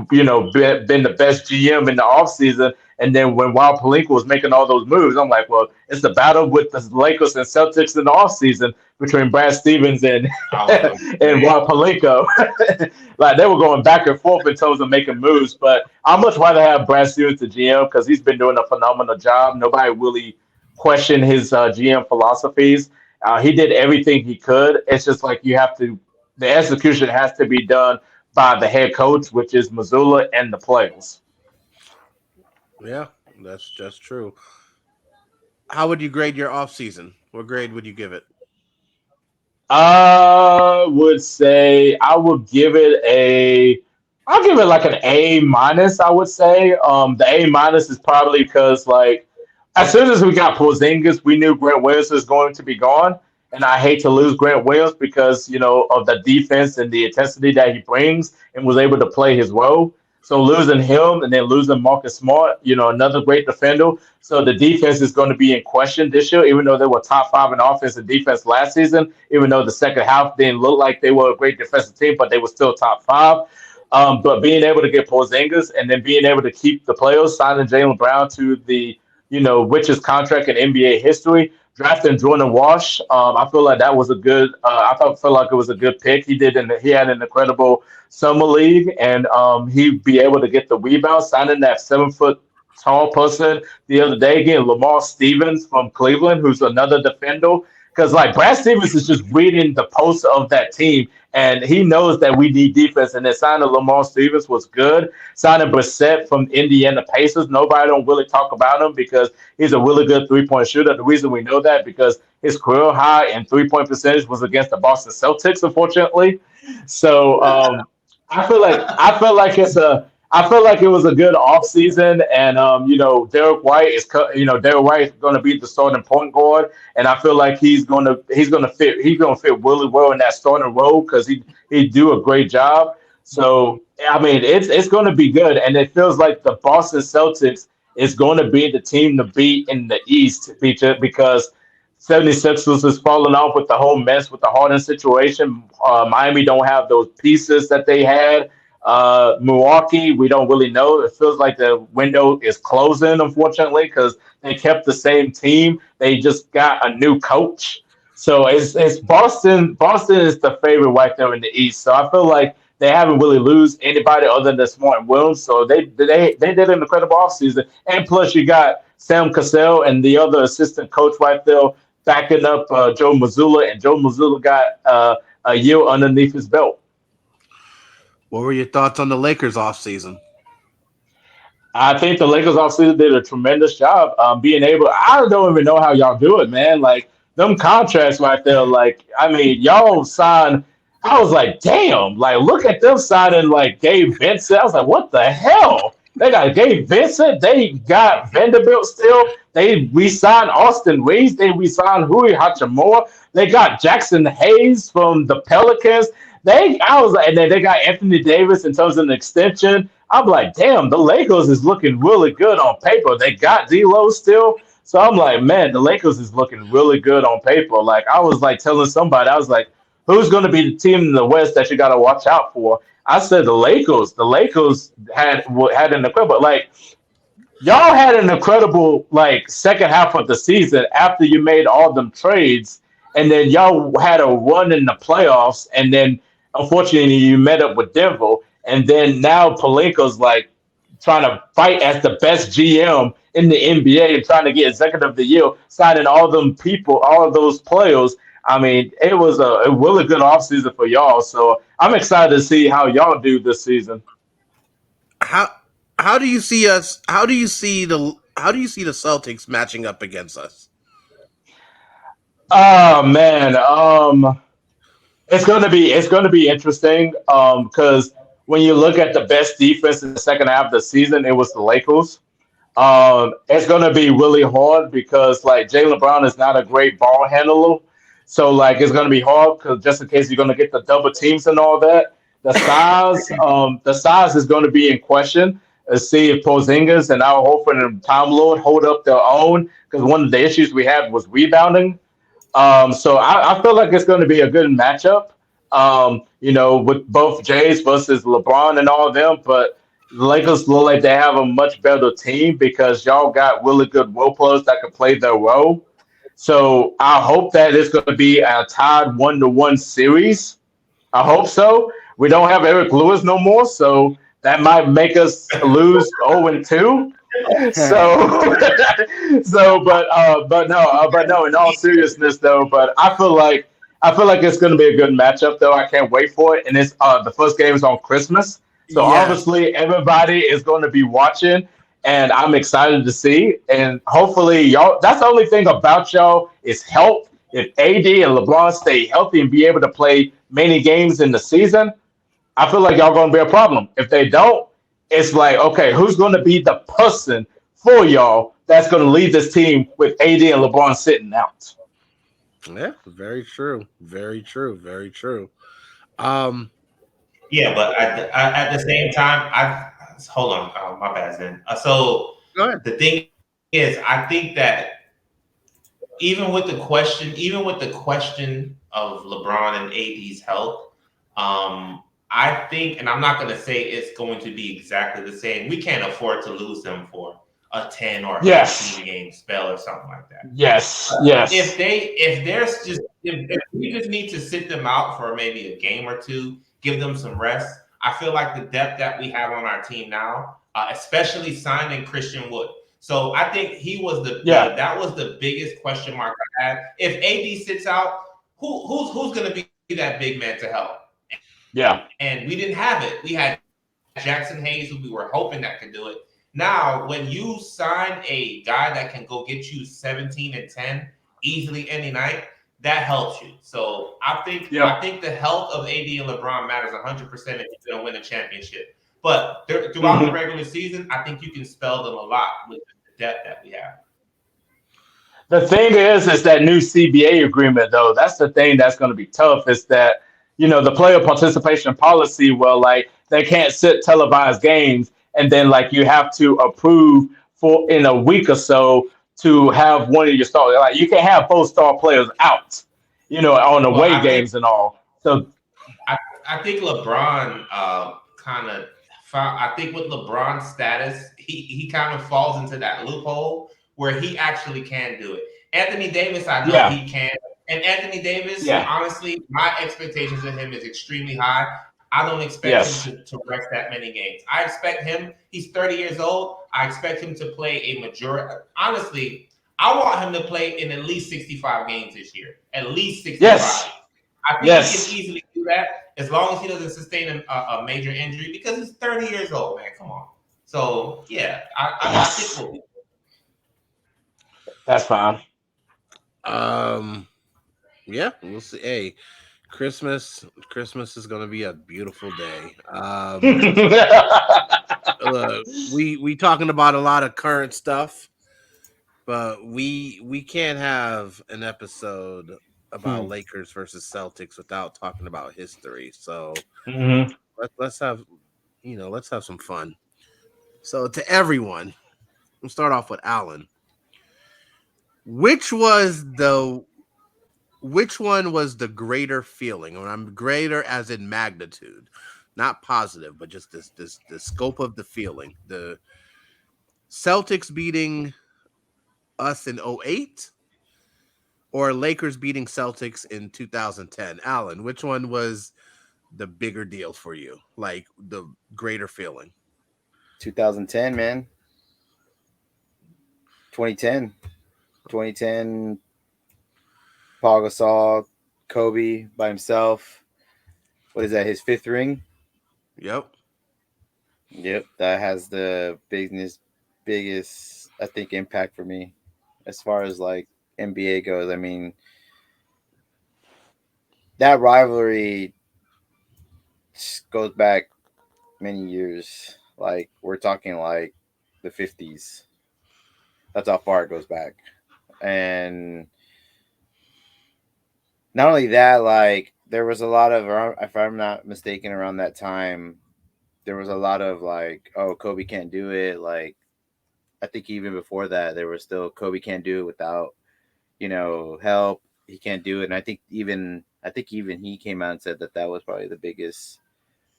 D: been the best GM in the offseason. And then when Wild Palinka was making all those moves, I'm like, well, it's the battle with the Lakers and Celtics in the offseason between Brad Stevens and
C: Oh,
D: and
C: man.
D: Wild Palinka. Like they were going back and forth in terms of making moves. But I'd much rather have Brad Stevens the GM because he's been doing a phenomenal job. Nobody really questioned his GM philosophies. He did everything he could. It's just like the execution has to be done by the head coach, which is Mazzula and the players.
A: Yeah, that's just true. How would you grade your off season? What grade would you give it?
D: I would say I'll give it like an A minus. I would say the A minus is probably because like as soon as we got Porzingis, we knew Grant Williams was going to be gone, and I hate to lose Grant Williams because of the defense and the intensity that he brings and was able to play his role. So losing him and then losing Marcus Smart, another great defender. So the defense is going to be in question this year, even though they were top five in offense and defense last season. Even though the second half didn't look like they were a great defensive team, but they were still top five. But being able to get Porzingis and then being able to keep the players, signing Jaylen Brown to the richest contract in NBA history, drafting Jordan Walsh. I feel like that was a good. Feel like it was a good pick. He had an incredible summer league, and he'd be able to get the rebound, signing that 7 foot tall person the other day again, Lamar Stevens from Cleveland, who's another defender. Because like Brad Stevens is just reading the post of that team, and he knows that we need defense. And the signing of Lamar Stevens was good. Signing Brissett from Indiana Pacers, nobody don't really talk about him because he's a really good 3-point shooter. The reason we know that because his career high in 3-point percentage was against the Boston Celtics, unfortunately. So I feel like it was a good offseason, and Derek White is going to be the starting point guard, and I feel like he's gonna fit really well in that starting role because he do a great job. So I mean, it's going to be good, and it feels like the Boston Celtics is going to be the team to beat in the East because 76ers is falling off with the whole mess with the Harden situation. Miami don't have those pieces that they had. Milwaukee, we don't really know. It feels like the window is closing, unfortunately, because they kept the same team. They just got a new coach. So it's Boston. Boston is the favorite right there in the East. So I feel like they haven't really lose anybody other than Smart and Williams. So they did an incredible offseason. And plus you got Sam Cassell and the other assistant coach right there backing up Joe Mazzula, and Joe Mazzula got a year underneath his belt.
A: What were your thoughts on the Lakers off season?
D: I think the Lakers offseason did a tremendous job being able. I don't even know how y'all do it, man. Like them contracts right there. Like I mean, y'all signed. I was like, damn. Like look at them signing like Gabe Vincent. I was like, what the hell? They got Gabe Vincent. They got Vanderbilt still. They re-signed Austin Reeves. They re-signed Hui Hachimura. They got Jackson Hayes from the Pelicans. I was like, and then they got Anthony Davis in terms of an extension. I'm like, damn, the Lakers is looking really good on paper. They got D'Lo still, so I'm like, man, the Lakers is looking really good on paper. Like I was like telling somebody, I was like, who's going to be the team in the West that you got to watch out for? I said the Lakers. The Lakers had an incredible like y'all had an incredible like second half of the season after you made all them trades, and then y'all had a run in the playoffs, and then unfortunately you met up with Denver, and then now Palinka's like trying to fight as the best GM in the NBA and trying to get executive of the year, signing all them people, all of those players. I mean, it was a really good offseason for y'all. So I'm excited to see how y'all do this season.
A: How how do you see us? How do you see the Celtics matching up against us?
D: Oh man, it's gonna be interesting because when you look at the best defense in the second half of the season, it was the Lakers. It's gonna be really hard because like Jaylen Brown is not a great ball handler, so like it's gonna be hard because just in case you're gonna get the double teams and all that, the size is gonna be in question. Let's see if Porzingis and Al Horford and Tom Lord hold up their own because one of the issues we had was rebounding. So I feel like it's going to be a good matchup. With both Jays versus LeBron and all of them, but the Lakers look like they have a much better team because y'all got really good role players that can play their role. So I hope that it's going to be a tied 1-1 series. I hope so. We don't have Eric Lewis no more, so that might make us lose 0-2. So, but no. In all seriousness, though, but I feel like it's going to be a good matchup, though. I can't wait for it, and it's the first game is on Christmas, so
A: Yes.
D: obviously everybody is going to be watching, and I'm excited to see, and hopefully y'all. That's the only thing about y'all is health. If AD and LeBron stay healthy and be able to play many games in the season, I feel like y'all gonna be a problem. If they don't, it's like, okay, who's gonna be the person for y'all that's gonna lead this team with AD and LeBron sitting out?
A: Yeah, very true. Very true. Very true. Um,
C: Yeah, but at the same time, I hold on. Oh, my bad, Zen. So
A: Go ahead.
C: the thing is, I think that even with the question of LeBron and AD's health, I think, and I'm not going to say it's going to be exactly the same. We can't afford to lose them for a 10 or
D: Yes,
C: 15 game spell or something like that.
D: yes,
C: If
D: yes.
C: if we just need to sit them out for maybe a game or two, give them some rest. I feel like the depth that we have on our team now, especially signing Christian Wood. So I think he was
D: Yeah,
C: that was the biggest question mark I had. If AD sits out, who's going to be that big man to help?
D: yeah.
C: And we didn't have it. We had Jackson Hayes, who we were hoping that could do it. Now, when you sign a guy that can go get you 17 and 10 easily any night, that helps you. So I
D: Yep.
C: think the health of AD and LeBron matters 100% if you're going to win a championship. But throughout the
D: hmm
C: regular season, I think you can spell them a lot with the depth that we have.
D: The thing is that new CBA agreement, though, that's the thing that's going to be tough. Is that the player participation policy? Well, like they can't sit televised games, and then like you have to approve for in a week or so to have one of your stars. Like you can't have both star players out, on
C: Well,
D: away games and all. So
C: I, I think LeBron kind of found. I think with LeBron's status, he kind of falls into that loophole where he actually can do it. Anthony Davis, I know
D: yeah,
C: he can, and Anthony Davis,
D: yeah,
C: honestly, my expectations of him is extremely high. I don't expect him
D: yes,
C: to rest that many games. I expect him. He's 30 years old. I expect him to play a majority. Honestly, I want him to play in at least 65 games this year. At least 65.
D: yes,
C: I think he can
D: yes.
C: easily do that as long as he doesn't sustain a major injury because he's 30 years old, man. Come on. So yeah, I think we'll be.
D: That's fine.
A: Um, yeah, we'll see. Hey, Christmas is gonna be a beautiful day. We talking about a lot of current stuff, but we can't have an episode about
B: Hmm.
A: Lakers versus Celtics without talking about history. So
D: Mhm.
A: let's have let's have some fun. So to everyone, we'll start off with Alan. Which was the which one was the greater feeling? And I'm greater as in magnitude, not positive, but just this the scope of the feeling. The Celtics beating us in '08 or Lakers beating Celtics in 2010. Alan, which one was the bigger deal for you? Like the greater feeling?
B: 2010, man. 2010. 2010. Paul Gasol, Kobe by himself. What is that? His fifth ring.
A: Yep.
B: Yep, that has the biggest I think impact for me as far as like NBA goes. I mean, that rivalry goes back many years. Like we're talking like the 50s. That's how far it goes back. And not only that, like there was a lot of, if I'm not mistaken, around that time, there was a lot of like, oh, Kobe can't do it. Like I think even before that, there was still Kobe can't do it without help. He can't do it, and I think even he came out and said that that was probably the biggest,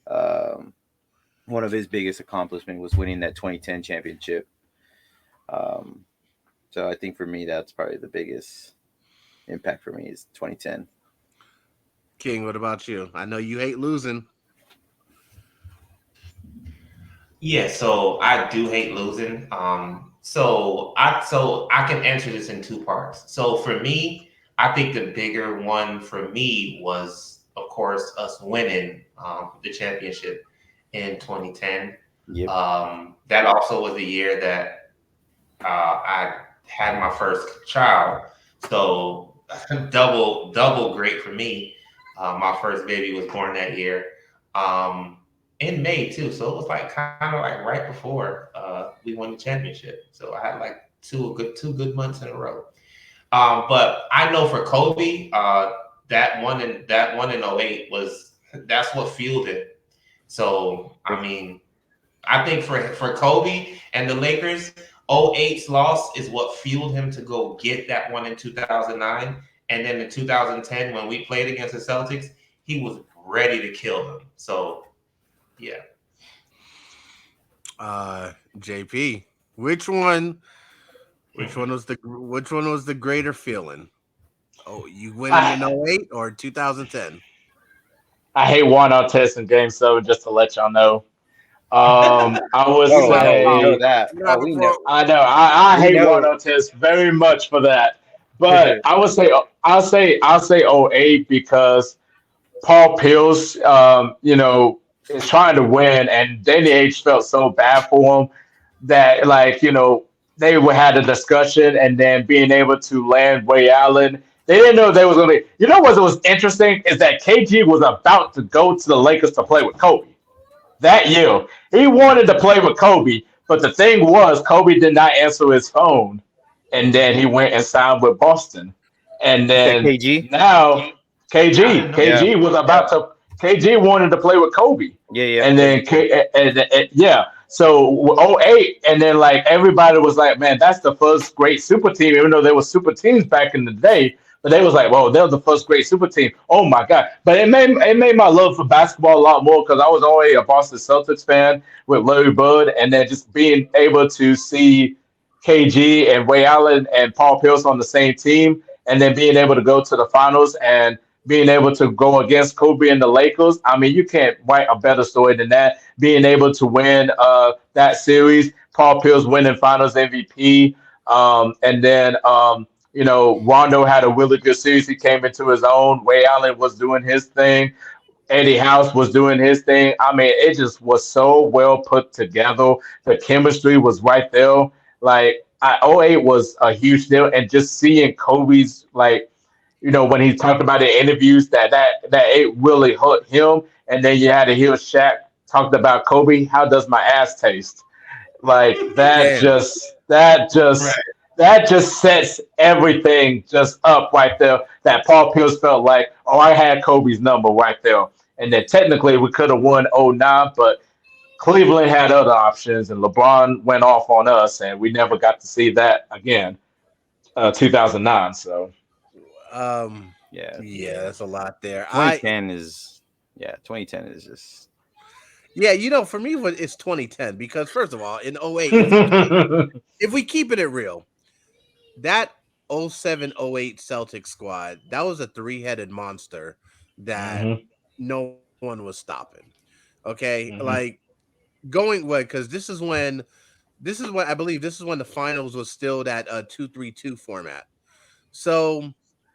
B: um, one of his biggest accomplishment was winning that 2010 championship. Um, so I think for me, that's probably the biggest impact for me is 2010.
A: King, what about you? I know you hate losing.
C: Yeah, so I do hate losing. So I can answer this in two parts. So for me, I think the bigger one for me was, of course, us winning the championship in 2010.
B: Yep.
C: That also was the year that I had my first child. So double great for me. My first baby was born that year. In May too. So it was like kind of like right before we won the championship. So I had like two good months in a row. But I know for Kobe, that one in '08 was that's what fueled it. So I mean, I think for Kobe and the Lakers, '08's loss is what fueled him to go get that one in 2009. And then in 2010, when we played against the Celtics, he was ready to kill them. So yeah.
A: JP, which one? Which one was the greater feeling? Oh, you winning in
D: I
A: '08 or 2010?
D: I hate one-on test in Game 7. Just to let y'all know. I would
A: You
B: Oh
A: don't have a
B: man, we know
A: problem.
D: say
B: that.
A: You don't
B: Oh,
A: have a
B: we know.
A: pro.
D: I know I
B: We
D: hate
B: know.
D: one-on test very much for that, but I'll say '08 because Paul Pierce, is trying to win, and Danny H felt so bad for him that, like, they had a discussion, and then being able to land Way Allen. They didn't know they was going to. You know what was interesting is that KG was about to go to the Lakers to play with Kobe that year. He wanted to play with Kobe, but the thing was, Kobe did not answer his phone, and then he went and signed with Boston. And
B: You said
D: then
B: KG?
D: now
C: I
D: KG,
C: didn't know
B: Yeah.
C: that.
D: KG was
B: Yeah.
D: about to. KG wanted to play with Kobe,
B: Yeah. Yeah.
D: and
B: Yes, he
D: then
B: did.
D: yeah. So '08, and then like everybody was like, man, that's the first great super team, even though there were super teams back in the day. But they was like, "Whoa, they're the first great super team." Oh my god! But it made my love for basketball a lot more because I was already a Boston Celtics fan with Larry Bird, and then just being able to see KG and Ray Allen and Paul Pierce on the same team, and then being able to go to the finals and being able to go against Kobe and the Lakers. I mean, you can't write a better story than that. Being able to win that series, Paul Pierce winning Finals MVP, and then Rondo had a really good series. He came into his own. Ray Allen was doing his thing. Eddie House was doing his thing. I mean, it just was so well put together. The chemistry was right there. Like '08 was a huge deal, and just seeing Kobe's like, when he talked about it in interviews that it really hurt him, and then you had to hear Shaq talked about Kobe. How does my ass taste? Like
A: Damn.
C: Right.
D: that just sets everything just up right there. That Paul Pierce felt like, oh, I had Kobe's number right there. And then technically we could have won '09, but Cleveland had other options and LeBron went off on us and we never got to see that again. 2009. So
A: Um,
B: Yeah,
A: yeah, that's a lot there.
B: 2010 is 2010 is just
A: Yeah, for me, it's 2010 because first of all, in '08, if we keep it real, that '07, '08 Celtics squad, that was a three-headed monster that
D: Mhm,
A: no one was stopping. Okay,
D: mhm,
A: like going what? Because this is when I believe this is when the finals was still that 2-3-2 format. So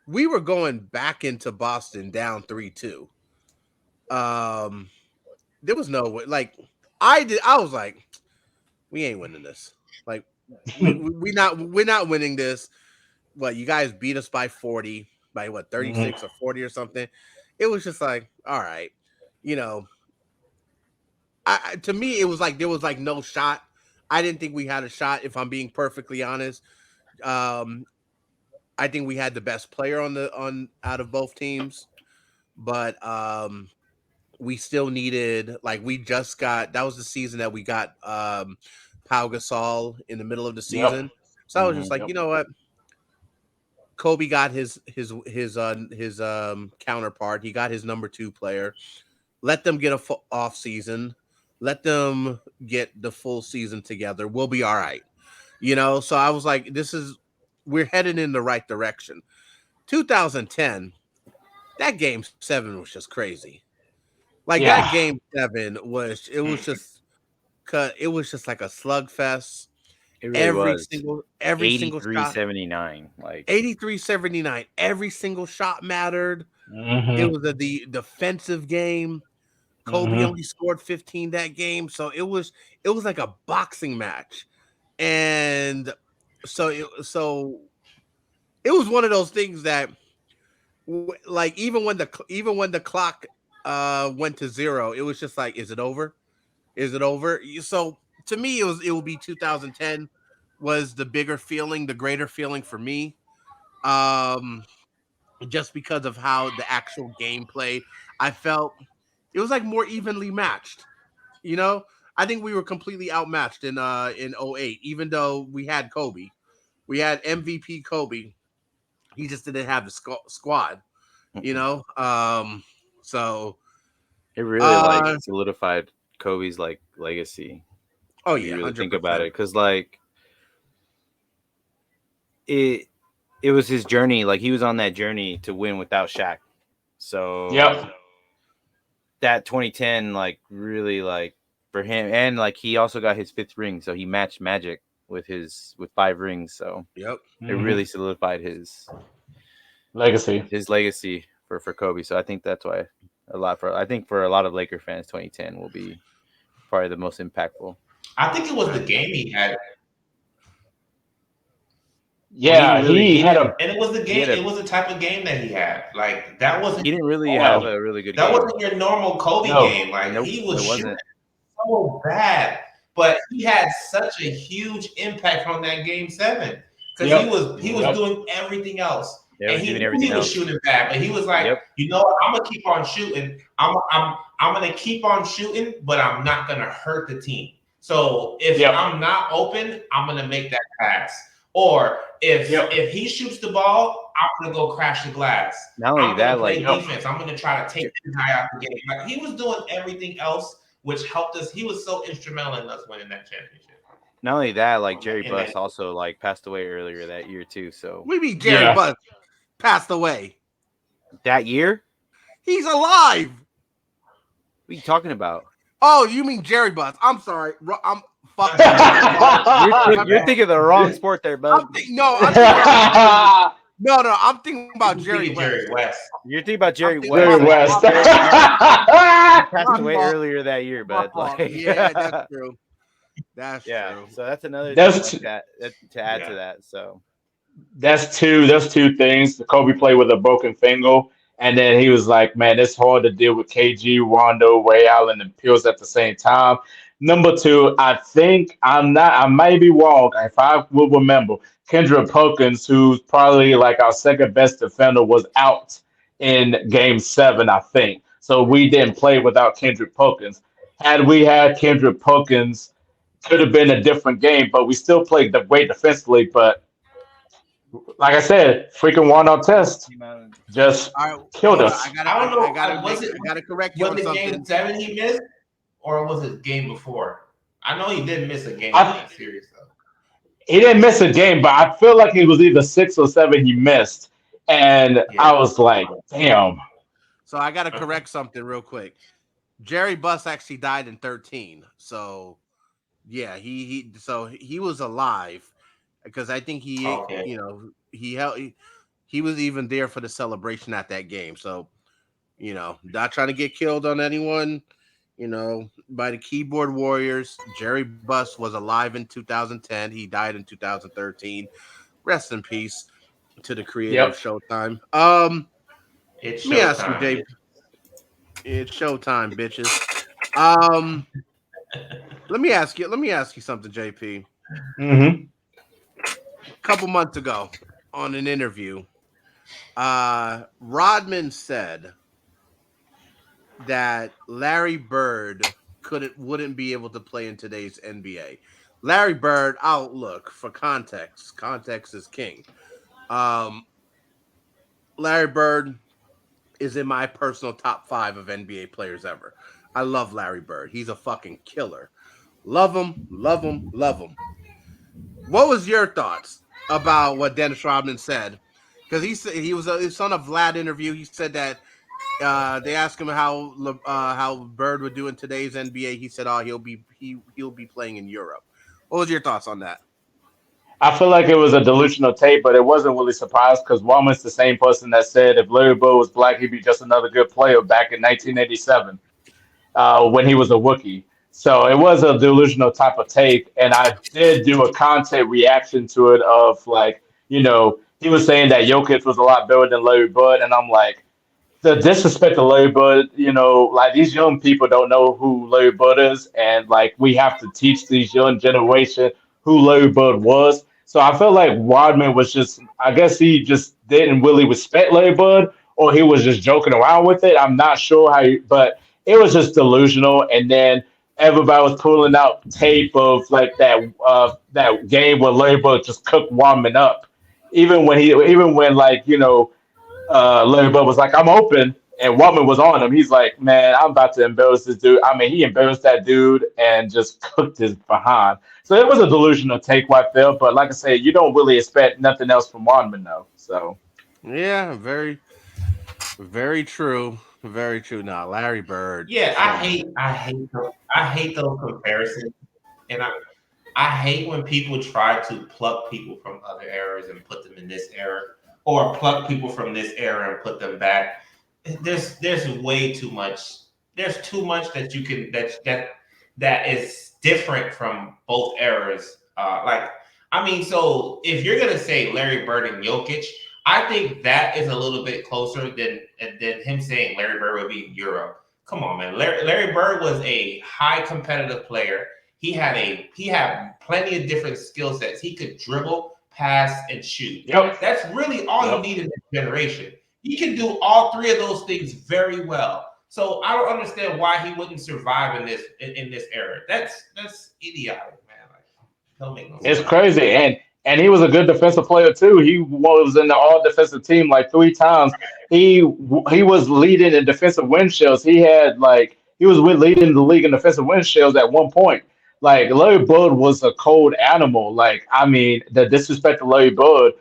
A: we were going back into Boston down 3-2. Um, there was no way. Like I was like, we ain't winning this. Like we're not winning this. What, you guys beat us by 40, by what,
D: mhm.
A: 36 or 40 or something. It was just like, all right, you know, to me it was like there was like no shot. I didn't think we had a shot, if I'm being perfectly honest. Um, I think we had the best player on out of both teams, but we still needed, like, we just got, that was the season that we got Pau Gasol in the middle of the
D: Yep.
A: season. So I was just like,
D: Yep.
A: you know what? Kobe got his counterpart. He got his number 2 player. Let them get a full off season. Let them get the full season together. We'll be all right. So I was like, we're headed in the right direction. 2010, that game 7 was just crazy. Like that
D: Yeah.
A: game 7 it was just like a slugfest.
B: it really
A: Every
B: was
A: single shot,
B: 83-79. Like
A: 83-79. Every single shot mattered. It
D: Hmm.
A: was the defensive game. Kobe
D: Hmm.
A: only scored 15 that game, so it was like a boxing match. And so it was one of those things that like even when the clock went to 0, it was just like, is it over? Is it over? So to me, it will be 2010 was the bigger feeling, the greater feeling for me. Um, just because of how the actual gameplay, I felt it was like more evenly matched. You know, I think we were completely outmatched in '08, even though we had Kobe. We had MVP Kobe. He just didn't have the squad, you
B: mm-mm.
A: know. So
B: It really like
A: uh
B: solidified Kobe's like legacy.
A: oh
B: If you
A: yeah,
B: really think about
A: 100%.
B: it, because like it it was his journey. Like he was on that journey to win without Shaq. So
D: Yep.
B: that 2010 like really like for him, and like he also got his 5th ring, so he matched Magic with 5 rings. So
A: Yep.
B: it
D: Hmm.
B: really solidified
D: Legacy.
B: his legacy for Kobe. So I think that's why I think for a lot of Laker fans, 2010 will be probably the most impactful.
C: I think it was the game he had.
B: Well,
D: Yeah, he
B: he
D: had
B: didn't
D: a
C: And it was the
B: he had
C: game.
B: a
C: It was the type of game that he had. Like that wasn't
B: he didn't really have
D: oh
B: a really good
C: that
B: game.
C: wasn't your normal Kobe
D: no.
C: game. Like
B: Nope,
C: he was
B: it
C: shooting
B: wasn't.
C: so bad, but he had such a huge impact on that game 7 because he
D: Yep.
C: was he was
D: Yep.
C: doing everything else,
B: Yeah, I
C: and
B: was
C: he
B: doing
C: knew
B: everything
C: he was
B: else.
C: shooting bad, but he was like,
B: Yep.
C: you know what? I'm gonna keep on shooting. I'm gonna keep on shooting, but I'm not gonna hurt the team. So if
D: Yep.
C: I'm not open, I'm gonna make that pass. Or if
D: Yep.
C: if he shoots the ball, I'm gonna go crash the glass.
B: Not only
C: I'm gonna
B: that,
C: play
B: like
D: Yep.
C: defense. I'm gonna try to take this guy out the game. Like he was doing everything else, which helped us. He was so instrumental in us winning that championship.
B: not only that, like Jerry
C: In that,
B: Buss also like passed away earlier that year too. So
A: We mean Jerry
D: Yeah.
A: Buss passed away.
B: that year,
A: He's alive.
B: what are you talking about?
A: Oh, you mean Jerry Buss? I'm sorry. I'm fuck
C: my
A: me.
C: bad.
A: My bad.
B: You're
A: My bad.
B: thinking of the wrong sport there, bud.
A: No, I'm thinking of No, I'm thinking about
C: People
A: Jerry
C: thinking
A: West.
C: Jerry West.
B: You're thinking about
A: I'm
B: Jerry
A: thinking
D: Jerry
B: West.
A: about
D: West.
B: He passed
A: my
B: away
A: fault.
B: earlier that year,
A: My
B: but
A: fault.
B: like,
A: Yeah, that's true. That's
B: yeah.
A: true.
B: So that's another thing
D: That's
B: like that to add to
C: Yeah.
B: that. So
D: that's two things. Kobe played with a broken finger, and then he was like, "Man, it's hard to deal with KG, Rondo, Ray Allen, and Pierce at the same time." Number two, I think I'm not. I might be wrong. If I will remember, Kendrick Perkins, who's probably like our second best defender, was out in Game Seven, I think. So we didn't play without Kendrick Perkins. Had we had Kendrick Perkins, could have been a different game, but we still played the great defensively. But like I said, freaking one-on test
B: came out and
D: just
A: All right,
D: killed
A: hold on.
D: us.
C: I don't know.
A: I gotta correct you
C: Was
A: on
C: it game
A: something.
C: 7 he missed, or was it game before? I know he did miss a game in
D: I,
C: that series though.
D: he didn't miss a game, but I feel like it was either 6 or 7 he missed, and I
C: Yeah.
D: was like, damn.
A: So I gotta correct something real quick. Jerry Buss actually died in 13. So yeah, he was alive because I think
C: Okay.
A: he was even there for the celebration at that game. So not trying to get killed on anyone, by the keyboard warriors. Jerry Buss was alive in 2010. He died in 2013. Rest in peace to the creator of
D: Yep.
A: Showtime.
C: It's
A: Let me ask you,
C: showtime.
A: Jay. It's Showtime, bitches. Um, let me ask you something, JP.
D: Hmm.
A: A couple months ago on an interview, Rodman said that Larry Bird wouldn't be able to play in today's NBA. Larry Bird, outlook for context. Context is king. Um, Larry Bird is in my personal top 5 of NBA players ever. I love Larry Bird. He's a fucking killer. Love him, love him, love him. What was your thoughts about what Dennis Rodman said? Because he said he was on a Vlad interview. He said that they asked him how Bird would do in today's NBA. He said, "Oh, he'll be playing in Europe." What was your thoughts on that?
D: I feel like it was a delusional tape, but it wasn't really surprised because Woman's the same person that said if Larry Bird was black, he'd be just another good player back in 1987 when he was a rookie. So it was a delusional type of tape, and I did do a content reaction to it of like, he was saying that Jokic was a lot better than Larry Bird, and I'm like, the disrespect to Larry Bird, like these young people don't know who Larry Bird is, and like we have to teach these young generation who Larry Bird was. So I felt like Rodman was just, I guess he just didn't really respect Larry Bird, or he was just joking around with it. I'm not sure but it was just delusional. And then everybody was pulling out tape of like that game where Larry Bird just cooked Rodman up, even when like Larry Bird was like, I'm open. And Waltman was on him. He's like, man, I'm about to embarrass this dude. I mean, he embarrassed that dude and just cooked his behind. So it was a delusional take right there. But like I said, you don't really expect nothing else from Rodman, though. So,
A: Yeah, very, very true. Very true. Now, Larry Bird.
C: Yeah, I hate those comparisons, and I hate when people try to pluck people from other eras and put them in this era, or pluck people from this era and put them back. There's way too much. There's too much that you can that is different from both eras. I mean, so if you're gonna say Larry Bird and Jokic, I think that is a little bit closer than him saying Larry Bird would be in Europe. Come on, man. Larry Bird was a high competitive player. He had plenty of different skill sets. He could dribble, pass, and shoot.
D: yep,
C: That's really all you
D: yep.
C: need in this generation. He can do all three of those things very well. So I don't understand why he wouldn't survive in this era. That's idiotic, man. Like, don't make no
D: It's
C: sense.
D: crazy, and he was a good defensive player too. He was in the All Defensive Team like 3 times. He was leading in defensive win shares. He was leading the league in defensive win shares at one point. Like Larry Bird was a cold animal. Like I mean, the disrespect to Larry Bird,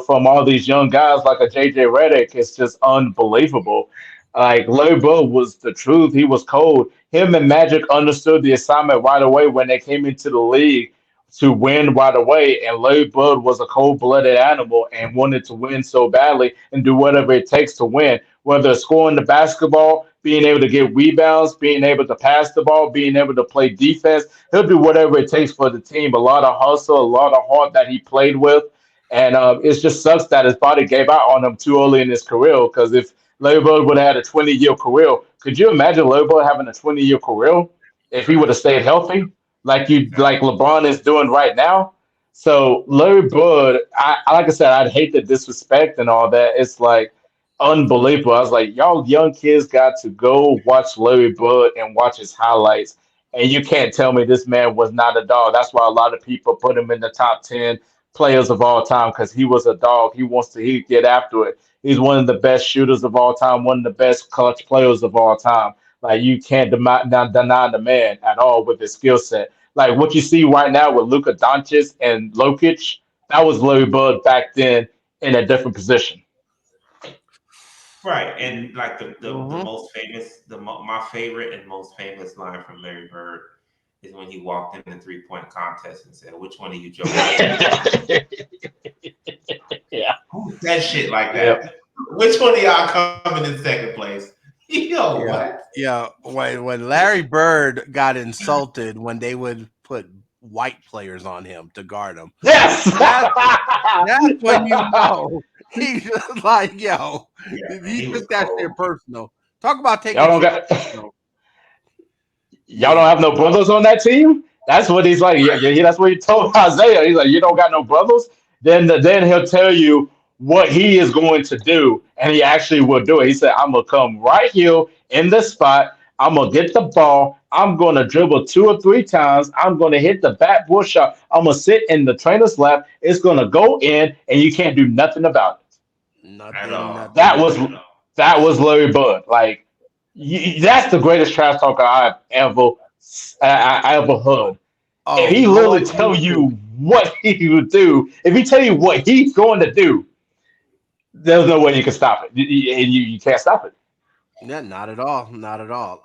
D: from all these young guys like a JJ Redick is just unbelievable. Like Larry Bird was the truth. He was cold. Him and Magic understood the assignment right away when they came into the league to win right away. And Larry Bird was a cold-blooded animal and wanted to win so badly and do whatever it takes to win, whether it's scoring the basketball, being able to get rebounds, being able to pass the ball, being able to play defense. He'll do whatever it takes for the team. A lot of hustle, a lot of heart that he played with. And it just sucks that his body gave out on him too early in his career. Because if Larry Bird would have had a 20-year career, could you imagine Larry Bird having a 20-year career if he would have stayed healthy? Like LeBron is doing right now. So Larry Bird, like I said, I'd hate the disrespect and all that. It's like unbelievable. I was like, y'all young kids got to go watch Larry Bird and watch his highlights. And you can't tell me this man was not a dog. That's why a lot of people put him in the top 10 players of all time because he was a dog. He get after it. He's one of the best shooters of all time, one of the best clutch players of all time. Like you can't deny the man at all with his skill set. Like what you see right now with Luka Doncic and Jokic, that was Larry Bird back then in a different position.
C: Right, and like the
A: Mhm.
C: most famous, my favorite and most famous line from Larry Bird is when he walked in the 3-point contest and said, "Which one of you jokers?"
D: Yeah.
C: Who said shit like
D: Yep.
C: that? Which one of y'all coming in second place? Yo,
A: Yeah,
C: what?
A: yeah. When Larry Bird got insulted when they would put white players on him to guard him,
D: Yes.
A: that's that's when you know he's just like, yo,
C: Yeah, man,
A: he
C: he was
A: took that
C: cold.
A: shit personal. Talk about
D: Y'all
A: taking
D: don't
A: shit
D: got
A: personal.
D: y'all don't
A: Yeah.
D: have no brothers on that team. That's what he's like. Yeah, that's what he told Isaiah. He's like, you don't got no brothers. Then he'll tell you what he is going to do, and he actually will do it. He said, "I'm gonna come right here in this spot. I'm gonna get the ball. I'm gonna dribble 2 or 3 times. I'm gonna hit the backboard shot. I'm gonna sit in the trainer's lap. It's gonna go in, and you can't do nothing about it."
C: At
A: Nothing,
C: all.
D: That
A: nothing,
D: was
A: nothing.
D: that was Larry Bird. Like that's the greatest trash talker I ever heard. If
A: Oh,
D: he
A: go
D: literally
A: on
D: tell
A: YouTube.
D: you what he would do, if he tell you what he's going to do, there's no way you can stop it. You can't stop it.
A: Yeah, not at all, not at all.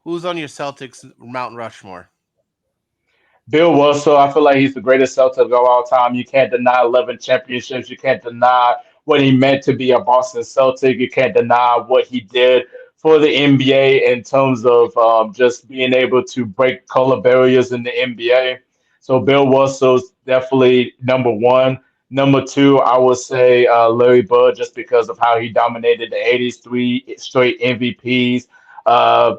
A: Who's on your Celtics Mount Rushmore?
D: Bill Russell, I feel like he's the greatest Celtic of all time. You can't deny 11 championships. You can't deny what he meant to be a Boston Celtic. You can't deny what he did for the NBA in terms of just being able to break color barriers in the NBA. So Bill Russell's definitely number one. Number two, I would say Larry Bird, just because of how he dominated the 80s, 3 straight MVPs,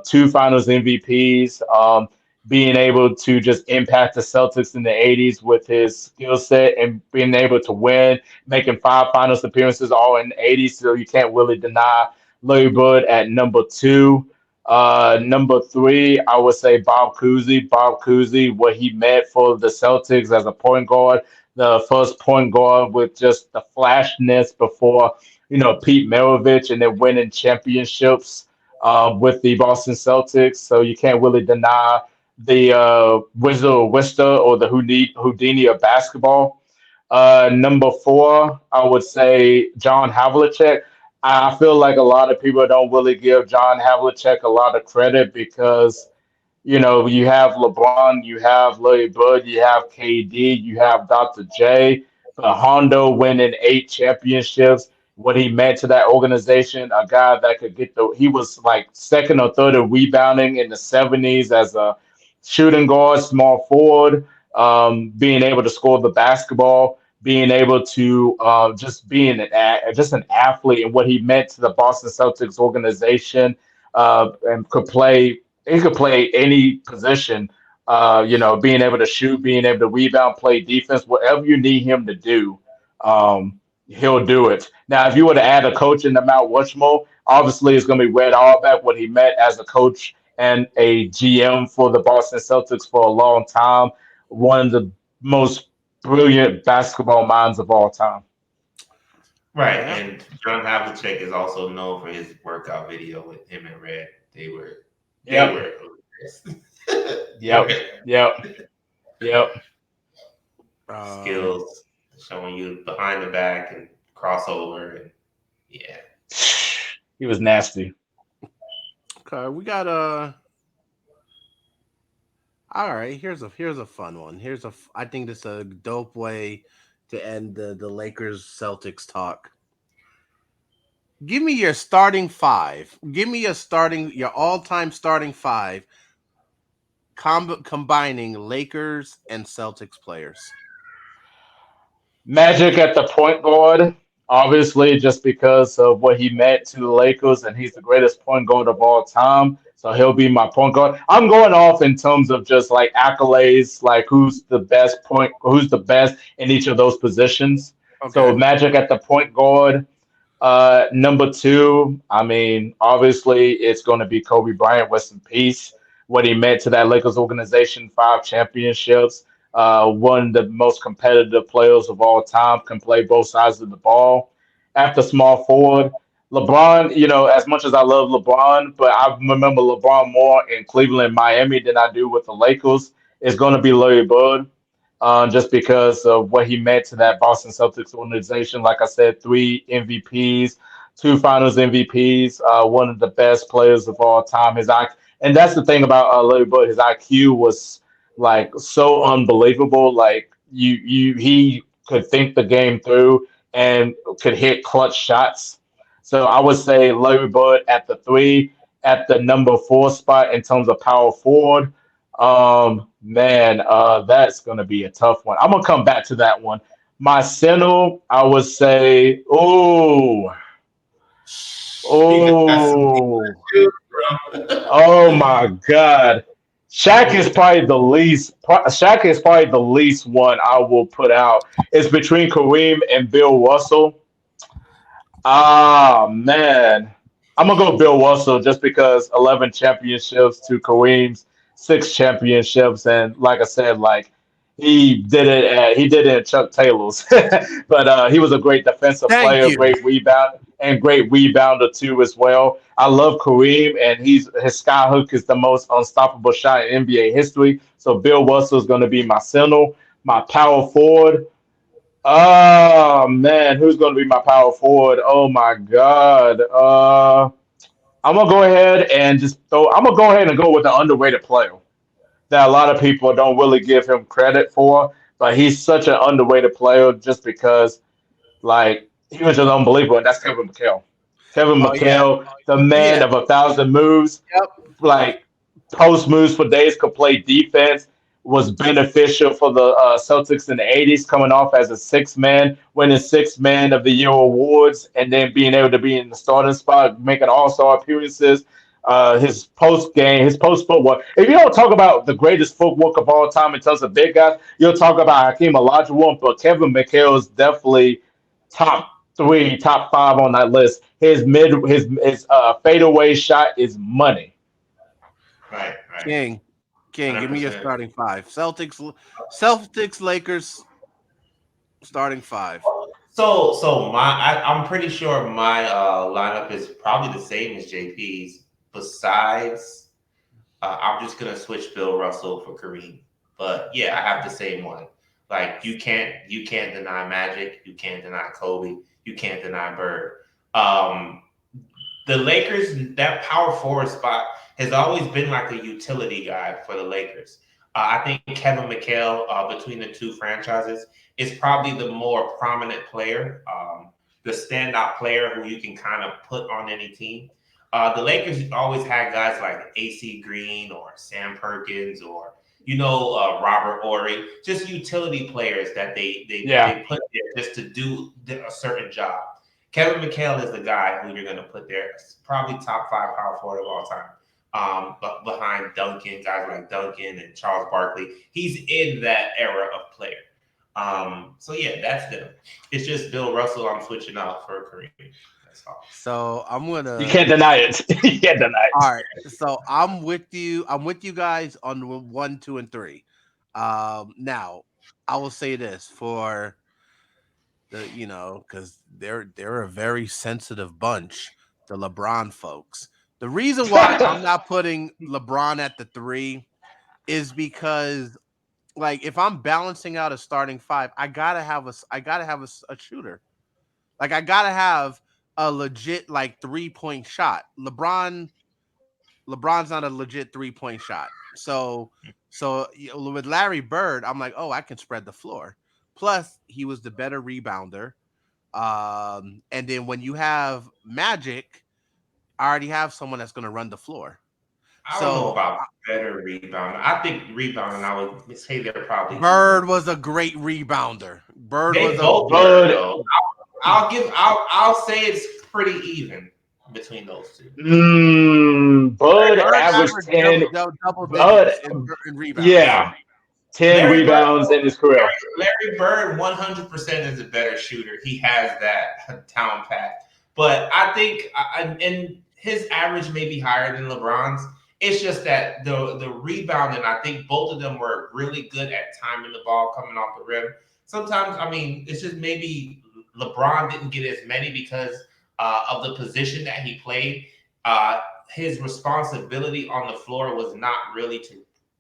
D: 2 Finals MVPs. Being able to just impact the Celtics in the 80s with his skill set and being able to win, making 5 finals appearances all in the 80s. So you can't really deny Larry Bird at number two. Number three, I would say Bob Cousy. Bob Cousy, what he meant for the Celtics as a point guard, the first point guard with just the flashness before, Pete Maravich and then winning championships with the Boston Celtics. So you can't really deny the Wizard of Worcester or the Houdini of basketball. Number four, I would say John Havlicek. I feel like a lot of people don't really give John Havlicek a lot of credit because you have LeBron, you have Larry Bird, you have KD, you have Dr. J, but Hondo winning 8 championships, what he meant to that organization, a guy that could he was like second or third in rebounding in the 70s as a shooting guard, small forward, being able to score the basketball, being able to just being just an athlete and what he meant to the Boston Celtics organization, and he could play any position. Being able to shoot, being able to rebound, play defense, whatever you need him to do, he'll do it. Now, if you were to add a coach in the Mount Rushmore, obviously it's going to be Red Auerbach, what he meant as a coach and a GM for the Boston Celtics for a long time. One of the most brilliant basketball minds of all time.
C: Right,
A: Yeah.
C: and John Havlicek is also known for his workout video with him and Red. They
D: Yep.
C: were hilarious. They
D: Yep.
C: were
D: Yep. Yep.
A: Um,
C: skills showing you behind the back and crossover and yeah.
D: He was nasty.
A: okay, we got All right, here's a fun one. I think this is a dope way to end the Lakers Celtics talk. Give me your starting five. Give me your all time starting five, combining Lakers and Celtics players.
D: Magic at the point guard, obviously, just because of what he meant to the Lakers, and he's the greatest point guard of all time. So he'll be my point guard. I'm going off in terms of just like accolades, like who's the best in each of those positions. So
A: Okay.
D: Magic at the point guard. Number two, I mean, obviously, it's going to be Kobe Bryant. Rest in peace. What he meant to that Lakers organization, 5 championships. One of the most competitive players of all time, can play both sides of the ball. After small forward, LeBron, as much as I love LeBron, but I remember LeBron more in Cleveland, Miami than I do with the Lakers. It's going to be Larry Bird, just because of what he meant to that Boston Celtics organization. Like I said, 3 MVPs, 2 Finals MVPs, one of the best players of all time. And that's the thing about Larry Bird. His IQ was like so unbelievable. Like he could think the game through and could hit clutch shots. So I would say Larry Bird at the three, at the number four spot in terms of power forward. Man, that's gonna be a tough one. I'm gonna come back to that one. My center, I would say,
C: He got some deep
D: oh,
C: shoes, bro.
D: oh my God. Shaq is probably the least one I will put out. It's between Kareem and Bill Russell. Ah, man. I'm gonna go Bill Russell just because 11 championships to Kareem's 6 championships, and like I said, like he did it at Chuck Taylor's, but he was a great defensive
A: Thank
D: player,
A: you.
D: great rebound, and great rebounder too as well. I love Kareem, and his skyhook is the most unstoppable shot in NBA history. So Bill Russell is going to be my center, my power forward. Oh man, who's going to be my power forward? Oh my God. I'm gonna go ahead and just throw. I'm gonna go ahead and go with the underrated player that a lot of people don't really give him credit for, but he's such an underrated player just because, like, he was just unbelievable, and that's Kevin McHale. Kevin
A: Oh yeah,
D: McHale, the man
A: yeah.
D: of 1,000 moves,
A: Yep.
D: like post moves for days, could play defense, was beneficial for the Celtics in the 80s, coming off as a six man, winning six-man of the year awards, and then being able to be in the starting spot, making all-star appearances. His post game, his post footwork. If you don't talk about the greatest footwork of all time in terms of big guys, you'll talk about Hakeem Olajuwon, but Kevin McHale is definitely top three, top five on that list. His fadeaway shot is money.
C: Right, right.
A: King, King, give me your
C: 100%.
A: starting five. Celtics, Lakers, starting five.
C: I'm pretty sure my lineup is probably the same as JP's. Besides, I'm just gonna switch Bill Russell for Kareem. But yeah, I have the same one. Like you can't deny Magic, you can't deny Kobe, you can't deny Bird. Um, the Lakers, that power forward spot has always been like a utility guy for the Lakers. I think Kevin McHale, between the two franchises, is probably the more prominent player, the standout player who you can kind of put on any team. The Lakers always had guys like AC Green or Sam Perkins or Robert Ory, just utility players that
D: Yeah.
C: they put there just to do a certain job. Kevin McHale is the guy who you're going to put there, probably top five power forward of all time. But behind Duncan, guys like Duncan and Charles Barkley, he's in that era of player. So yeah, that's them. It's just Bill Russell. I'm switching out for Kareem. That's all.
A: So I'm
D: You
A: gonna.
D: can't deny it. You can't deny
A: All
D: it.
A: right. So I'm with you. I'm with you guys on one, two, and three. Now I will say this for because they're a very sensitive bunch, the LeBron folks. The reason why I'm not putting LeBron at the three is because, like, if I'm balancing out a starting five, I gotta have a shooter. Like, I gotta have a legit, like, 3-point shot. LeBron, LeBron's not a legit 3-point shot. So with Larry Bird, I'm like, oh, I can spread the floor. Plus, he was the better rebounder. And then when you have Magic, I already have someone that's going to run the floor.
C: I don't know
A: So
C: about better rebounding. I think rebounding, I would say they're probably
A: Bird
C: even.
A: was a great rebounder. Bird
C: They
A: was a
C: both were
D: Bud,
C: though. I'll say it's pretty even between those two.
D: Bud
A: Bird
D: averaged
A: averaged
D: 10.
A: double
D: Bud,
A: digits in rebounds.
D: yeah, 10
C: Larry Bird,
D: rebounds in his career.
C: Larry Bird, 100% is a better shooter. He has that talent pack. But I think, and his average may be higher than LeBron's. It's just that the rebounding, I think both of them were really good at timing the ball coming off the rim. Sometimes, I mean, it's just maybe LeBron didn't get as many because of the position that he played. His responsibility on the floor was not really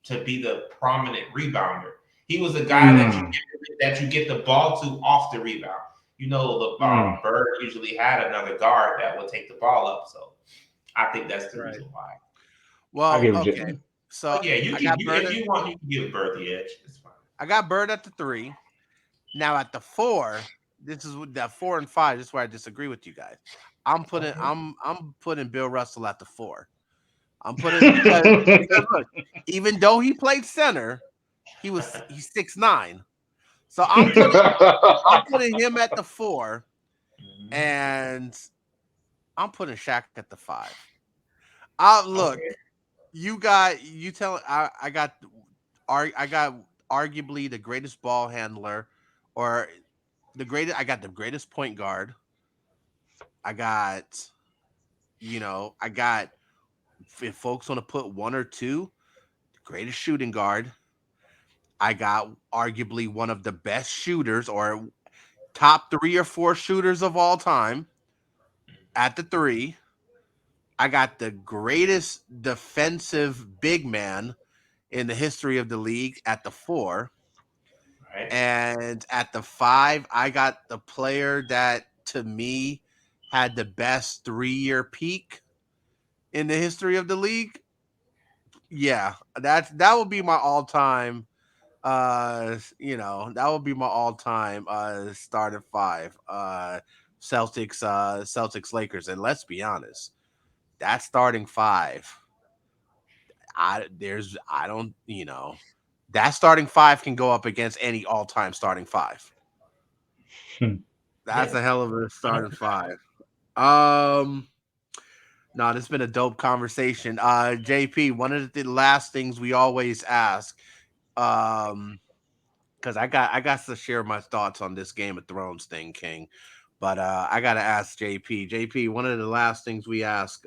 C: to be the prominent rebounder. He was a guy
D: Mm,
C: that you get the ball to off the rebound. You know, the
D: mm.
C: Bird usually had another guard that would take the ball up. So I think that's the
A: Right.
C: reason why.
D: I
A: Well,
D: give
A: okay.
D: you.
A: So
C: But yeah, you
A: I
C: can
A: got
C: you
A: Bird.
C: if you want, you can give Bird the edge. It's fine.
A: I got Bird at the 3. Now at the 4, this is with that 4 and 5. This is where I disagree with you guys.
C: Okay.
A: I'm putting Bill Russell at the 4. I'm putting because look, even though he played center, he's 6'9". So I'm putting him at the 4,
C: Mhm.
A: and I'm putting Shaq at the 5. Look,
C: Okay.
A: I got arguably the greatest ball handler, or I got the greatest point guard. I got, I got, if folks want to put one or two, the greatest shooting guard. I got arguably one of the best shooters, or top 3 or 4 shooters of all time at the 3. I got the greatest defensive big man in the history of the league at the 4.
C: Right.
A: And at the 5, I got the player that to me had the best 3-year peak in the history of the league. Yeah, that would be my all-time that would be my all-time starting 5. Celtics Lakers. And let's be honest, that starting 5, I don't, that starting 5 can go up against any all-time starting 5. That's
C: Yeah.
A: a hell of a starting 5. Um, no, this has been a dope conversation. JP, one of the last things we always ask, um, because I got to share my thoughts on this Game of Thrones thing, King. But I gotta ask JP. JP, one of the last things we ask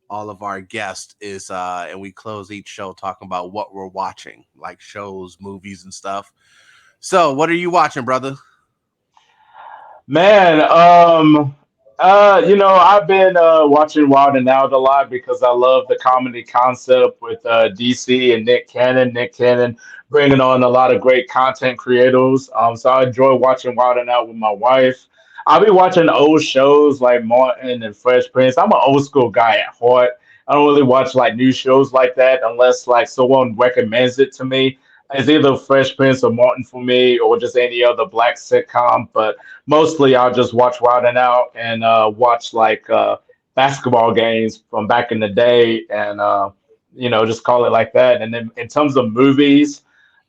A: all of our guests is and we close each show talking about what we're watching, like shows, movies, and stuff. So, what are you watching, brother?
D: Man, I've been watching Wild and Out a lot because I love the comedy concept with DC and Nick Cannon. Nick Cannon bringing on a lot of great content creators. So I enjoy watching Wild and Out with my wife. I'll be watching old shows like Martin and Fresh Prince. I'm an old school guy at heart. I don't really watch like new shows like that unless like someone recommends it to me. It's either Fresh Prince or Martin for me, or just any other black sitcom. But mostly I'll just watch Wild and Out and watch like basketball games from back in the day, and just call it like that. And then in terms of movies,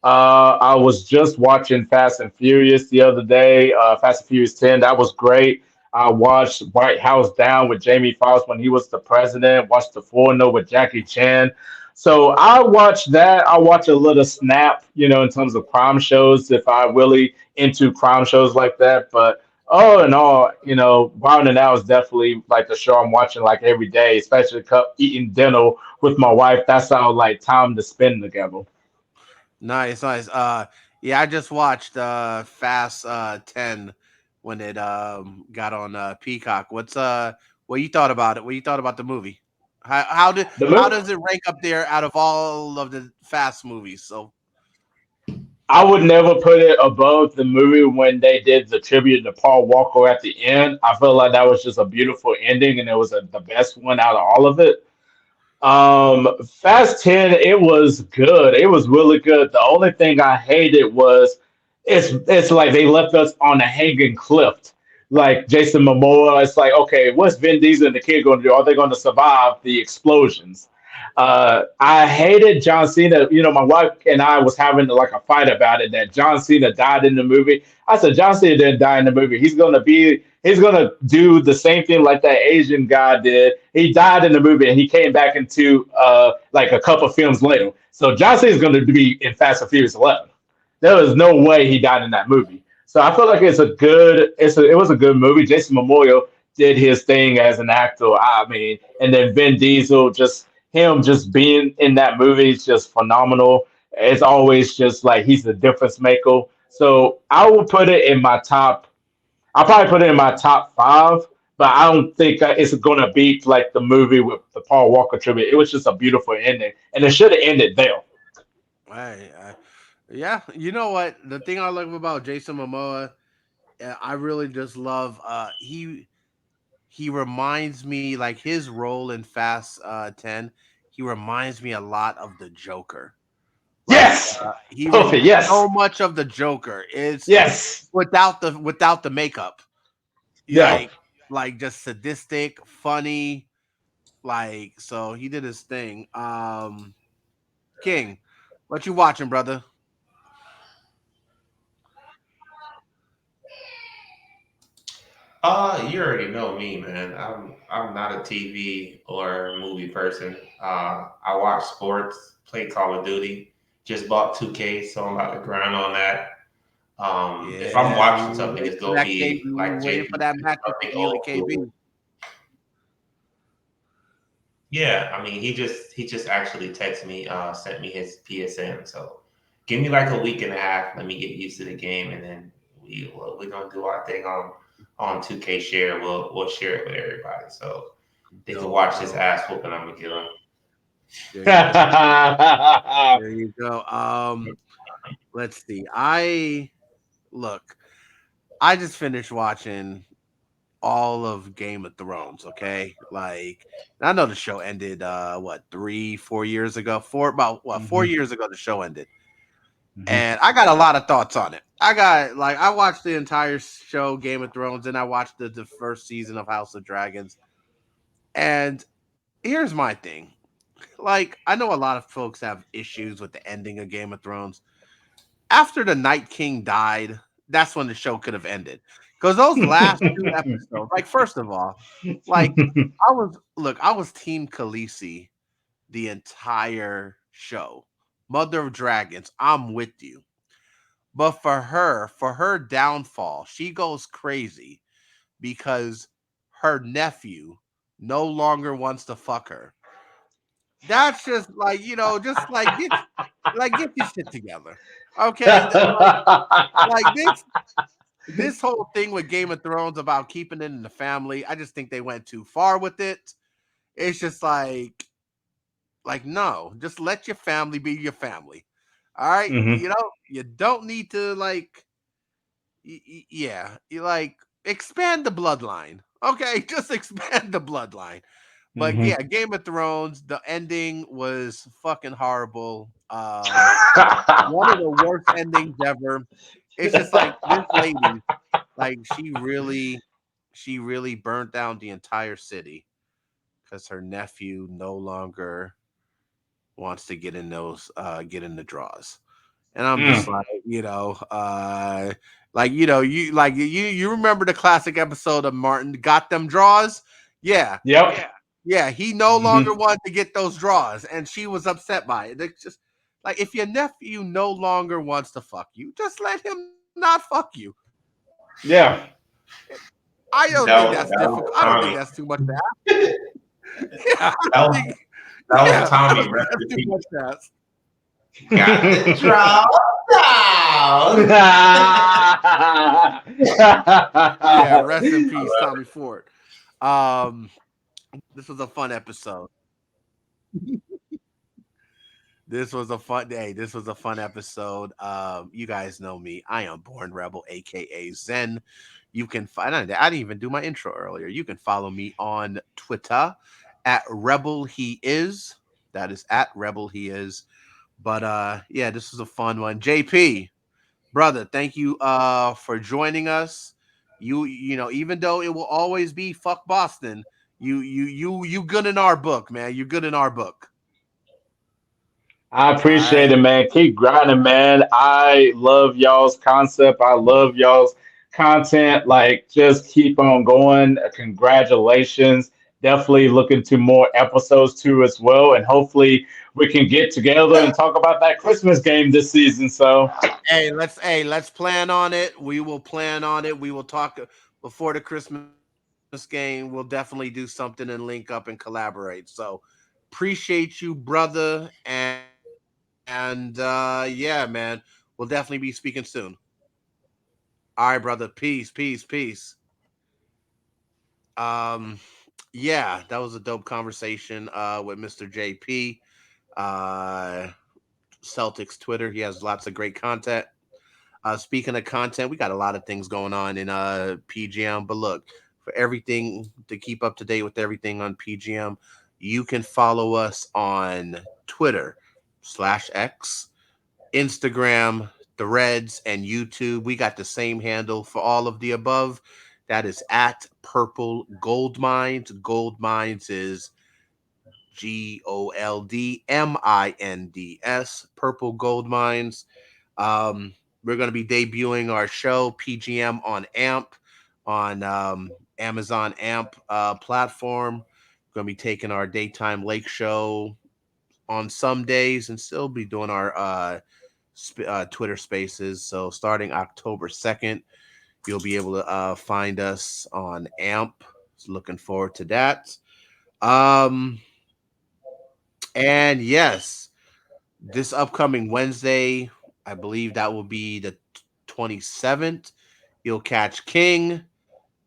D: I was just watching Fast and Furious the other day. Fast and Furious 10, that was great. I watched White House Down with Jamie Foxx when he was the president. Watched The Foreigner with Jackie Chan. So I watch that. I watch a little Snap, in terms of crime shows if I really into crime shows like that. But all in all, Wild and Out is definitely like the show I'm watching like every day, especially eating dinner with my wife. That's our like time to spend together.
A: Nice, nice. Yeah, I just watched Fast 10 when it got on Peacock. What you thought about it? What you thought about the movie?
D: The
A: How
D: mo-
A: does it rank up there out of all of the Fast movies? So
D: I would never put it above the movie when they did the tribute to Paul Walker at the end. I feel like that was just a beautiful ending, and it was the best one out of all of it. Fast 10, it was good. It was really good. The only thing I hated was it's like they left us on a hanging cliff. Like Jason Momoa, it's like, okay, what's Vin Diesel and the kid going to do? Are they going to survive the explosions? I hated John Cena. You know, my wife and I was having like a fight about it that John Cena died in the movie. I said John Cena didn't die in the movie. He's gonna do the same thing like that Asian guy did. He died in the movie and he came back into like a couple films later. So John Cena is gonna be in Fast and Furious 11. There was no way he died in that movie. So I feel like it was a good movie. Jason Momoa did his thing as an actor. I mean, and then Vin Diesel, just him just being in that movie is just phenomenal. It's always just like he's the difference maker. So I will put it in my top. I'll probably put it in my top five, but I don't think it's gonna beat like the movie with the Paul Walker tribute. It was just a beautiful ending, and it should have ended there.
A: I, yeah, you know what? The thing I love about Jason Momoa, I really just love. He reminds me like his role in Fast 10. He reminds me a lot of the Joker. Like
D: Yes,
A: he
D: perfect.
A: so
D: Yes,
A: much of the Joker is
D: yes,
A: without the makeup.
D: yeah.
A: Like just sadistic, funny. Like so, he did his thing. King, what you watching, brother?
C: You already know me, man. I'm not a TV or movie person. I watch sports, play Call of Duty. Just bought 2K, so I'm about to grind on that. If I'm
A: Yeah, we
C: watching
A: were
C: something,
A: waiting
C: it's
A: for
C: gonna
A: that KB.
C: be
A: We were
C: like
A: waiting for
C: Jaylen
A: that
C: said,
A: matchup
C: something
A: for you and
C: old
A: KB.
C: school. Yeah, I mean, he just actually texted me, sent me his PSN. So give me like a week and a half. Let me get used to the game, and then we're gonna do our thing on 2K share. We'll share it with everybody, so they can
A: Dope,
C: watch this
A: dope.
C: ass whooping I'm gonna give them.
A: There you go. There you go. Let's see. I look. I just finished watching all of Game of Thrones. Okay, like I know the show ended. What 3, 4 years ago? About what 4 years ago the show ended,
D: Mhm.
A: and I got a lot of thoughts on it. I got like I watched the entire show Game of Thrones, and I watched the first season of House of Dragons. And here's my thing. Like I know a lot of folks have issues with the ending of Game of Thrones. After the Night King died, that's when the show could have ended. Because those last two episodes, like first of all, like I was Team Khaleesi the entire show. Mother of Dragons, I'm with you. But for her downfall, she goes crazy because her nephew no longer wants to fuck her. That's just like, just get your shit together. Okay? Like this whole thing with Game of Thrones about keeping it in the family, I just think they went too far with it. It's just like no, just let your family be your family. All right,
D: Mhm.
A: you don't need to like, yeah, you like expand the bloodline. Okay, just expand the bloodline. But
D: Mhm.
A: yeah, Game of Thrones, the ending was fucking horrible. One of the worst endings ever. It's just like this lady, like she really burnt down the entire city because her nephew no longer wants to get in the draws. And I'm just
D: Mm.
A: like, you remember the classic episode of Martin got them draws? Yeah.
D: Yep.
A: Yeah, he no longer
D: Mhm.
A: wanted to get those draws, and she was upset by it. It's just like if your nephew no longer wants to fuck you, just let him not fuck you.
D: Yeah.
A: I don't think that's
C: That
A: difficult.
C: was
A: I don't think
C: Tommy.
A: that's too much to ask. Yeah, I
C: That
A: don't
C: was
A: think.
C: that was
A: Yeah, I
C: Tommy.
A: don't think
C: Rest
A: that's
C: in
A: too
C: peace.
A: much to ask.
C: Got the draw down.
A: Yeah, rest in
C: I
A: peace,
C: love
A: Tommy Ford. Um, this was a fun episode. This was a fun episode. You guys know me. I am Born Rebel, aka Zen. You can find I didn't even do my intro earlier. You can follow me on Twitter at Rebel He Is. That is at Rebel He Is. But yeah, this was a fun one. JP, brother, thank you for joining us. You know, even though it will always be fuck Boston, you good in our book, man. You good in our book.
D: I
A: All
D: appreciate
A: right.
D: it, man. Keep grinding, man. I love y'all's concept. I love y'all's content. Like, just keep on going. Congratulations. Definitely looking to more episodes too as well. And hopefully we can get together and talk about that Christmas game this season. So
A: Let's plan on it. We will plan on it. We will talk before the Christmas game. We'll definitely do something and link up and collaborate. So appreciate you, brother. And yeah, man, we'll definitely be speaking soon. All right, brother. Peace, peace, peace. Um, yeah, that was a dope conversation with Mr. JP. Uh Celtics Twitter. He has lots of great content. Speaking of content, we got a lot of things going on in PGM. But look, for everything to keep up to date with everything on PGM, you can follow us on Twitter /X, Instagram, Threads, and YouTube. We got the same handle for all of the above. That is at Purple Gold Mines. Gold Mines is GoldMinds. Purple Gold Mines. We're going to be debuting our show PGM on AMP on Amazon AMP platform. We're going to be taking our daytime lake show on some days and still be doing our Twitter Spaces. So starting October 2nd, you'll be able to find us on AMP. Looking forward to that. Um, and yes, this upcoming Wednesday, I believe that will be the 27th. You'll catch King,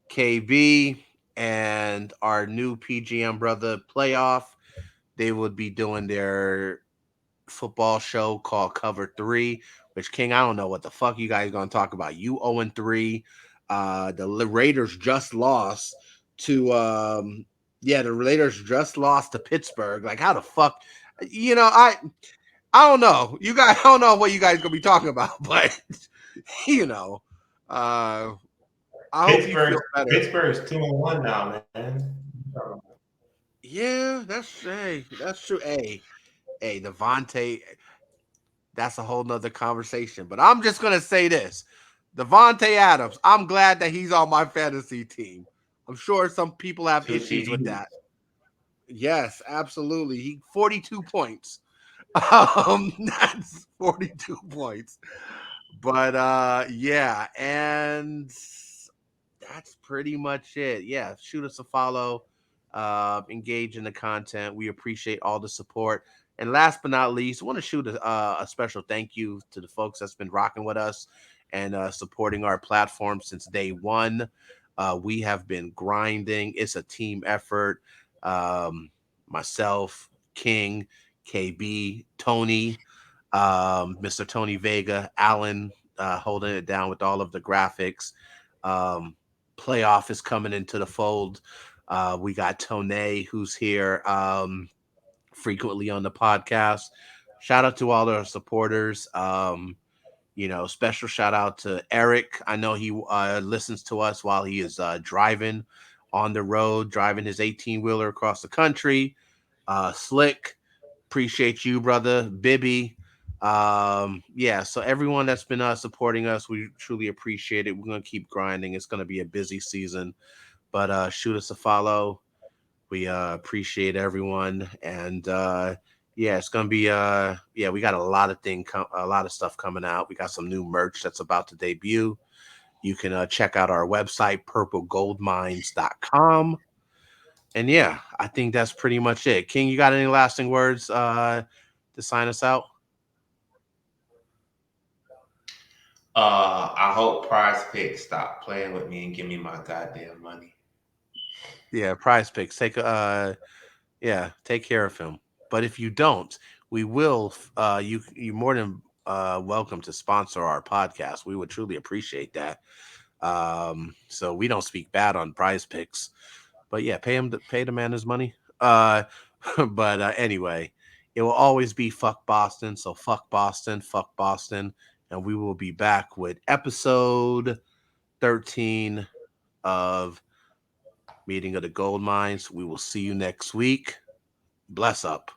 A: KB, and our new PGM brother playoff. They would be doing their football show called Cover Three, which King, I don't know what the fuck you guys gonna talk about. You 0-3. The Raiders just lost to yeah, the Raiders just lost to Pittsburgh. Like how the fuck you know, I don't know. You guys I don't know what you guys gonna be talking about, but you know, uh I hope you
C: Pittsburgh,
A: feel better.
C: Pittsburgh's 2-1 now, man.
A: Yeah, that's true. Hey, Devontae, that's a whole nother conversation. But I'm just gonna say this. Devontae Adams, I'm glad that he's on my fantasy team. I'm sure some people have
C: Two
A: issues with
C: TDs.
A: that. Yes, absolutely. He 42 points. That's 42 points. But yeah, and that's pretty much it. Yeah, shoot us a follow, engage in the content. We appreciate all the support. And last but not least, I want to shoot a special thank you to the folks that's been rocking with us and supporting our platform since day one. We have been grinding. It's a team effort. Myself, King, KB, Tony, Mr. Tony Vega, Alan, holding it down with all of the graphics. Um, Playoff is coming into the fold. We got Tone, who's here frequently on the podcast. Shout out to all our supporters. Special shout out to Eric. I know he listens to us while he is driving on the road, driving his 18 wheeler across the country. Slick, appreciate you, brother. Bibby. Yeah, so everyone that's been supporting us, we truly appreciate it. We're gonna keep grinding. It's gonna be a busy season, but shoot us a follow. We appreciate everyone, and yeah, it's gonna be yeah, we got a lot of a lot of stuff coming out. We got some new merch that's about to debut. You can check out our website, purplegoldmines.com. And yeah, I think that's pretty much it. King, you got any lasting words to sign us out?
C: I hope Prize Picks stop playing with me and give me my goddamn money.
A: Yeah, prize picks. Yeah, take care of him. But if you don't, we will you more than welcome to sponsor our podcast. We would truly appreciate that. So we don't speak bad on prize picks. But yeah, pay the man his money. Uh, but anyway, it will always be fuck Boston. So fuck Boston, and we will be back with episode 13 of Meeting of the Gold Mines. We will see you next week. Bless up.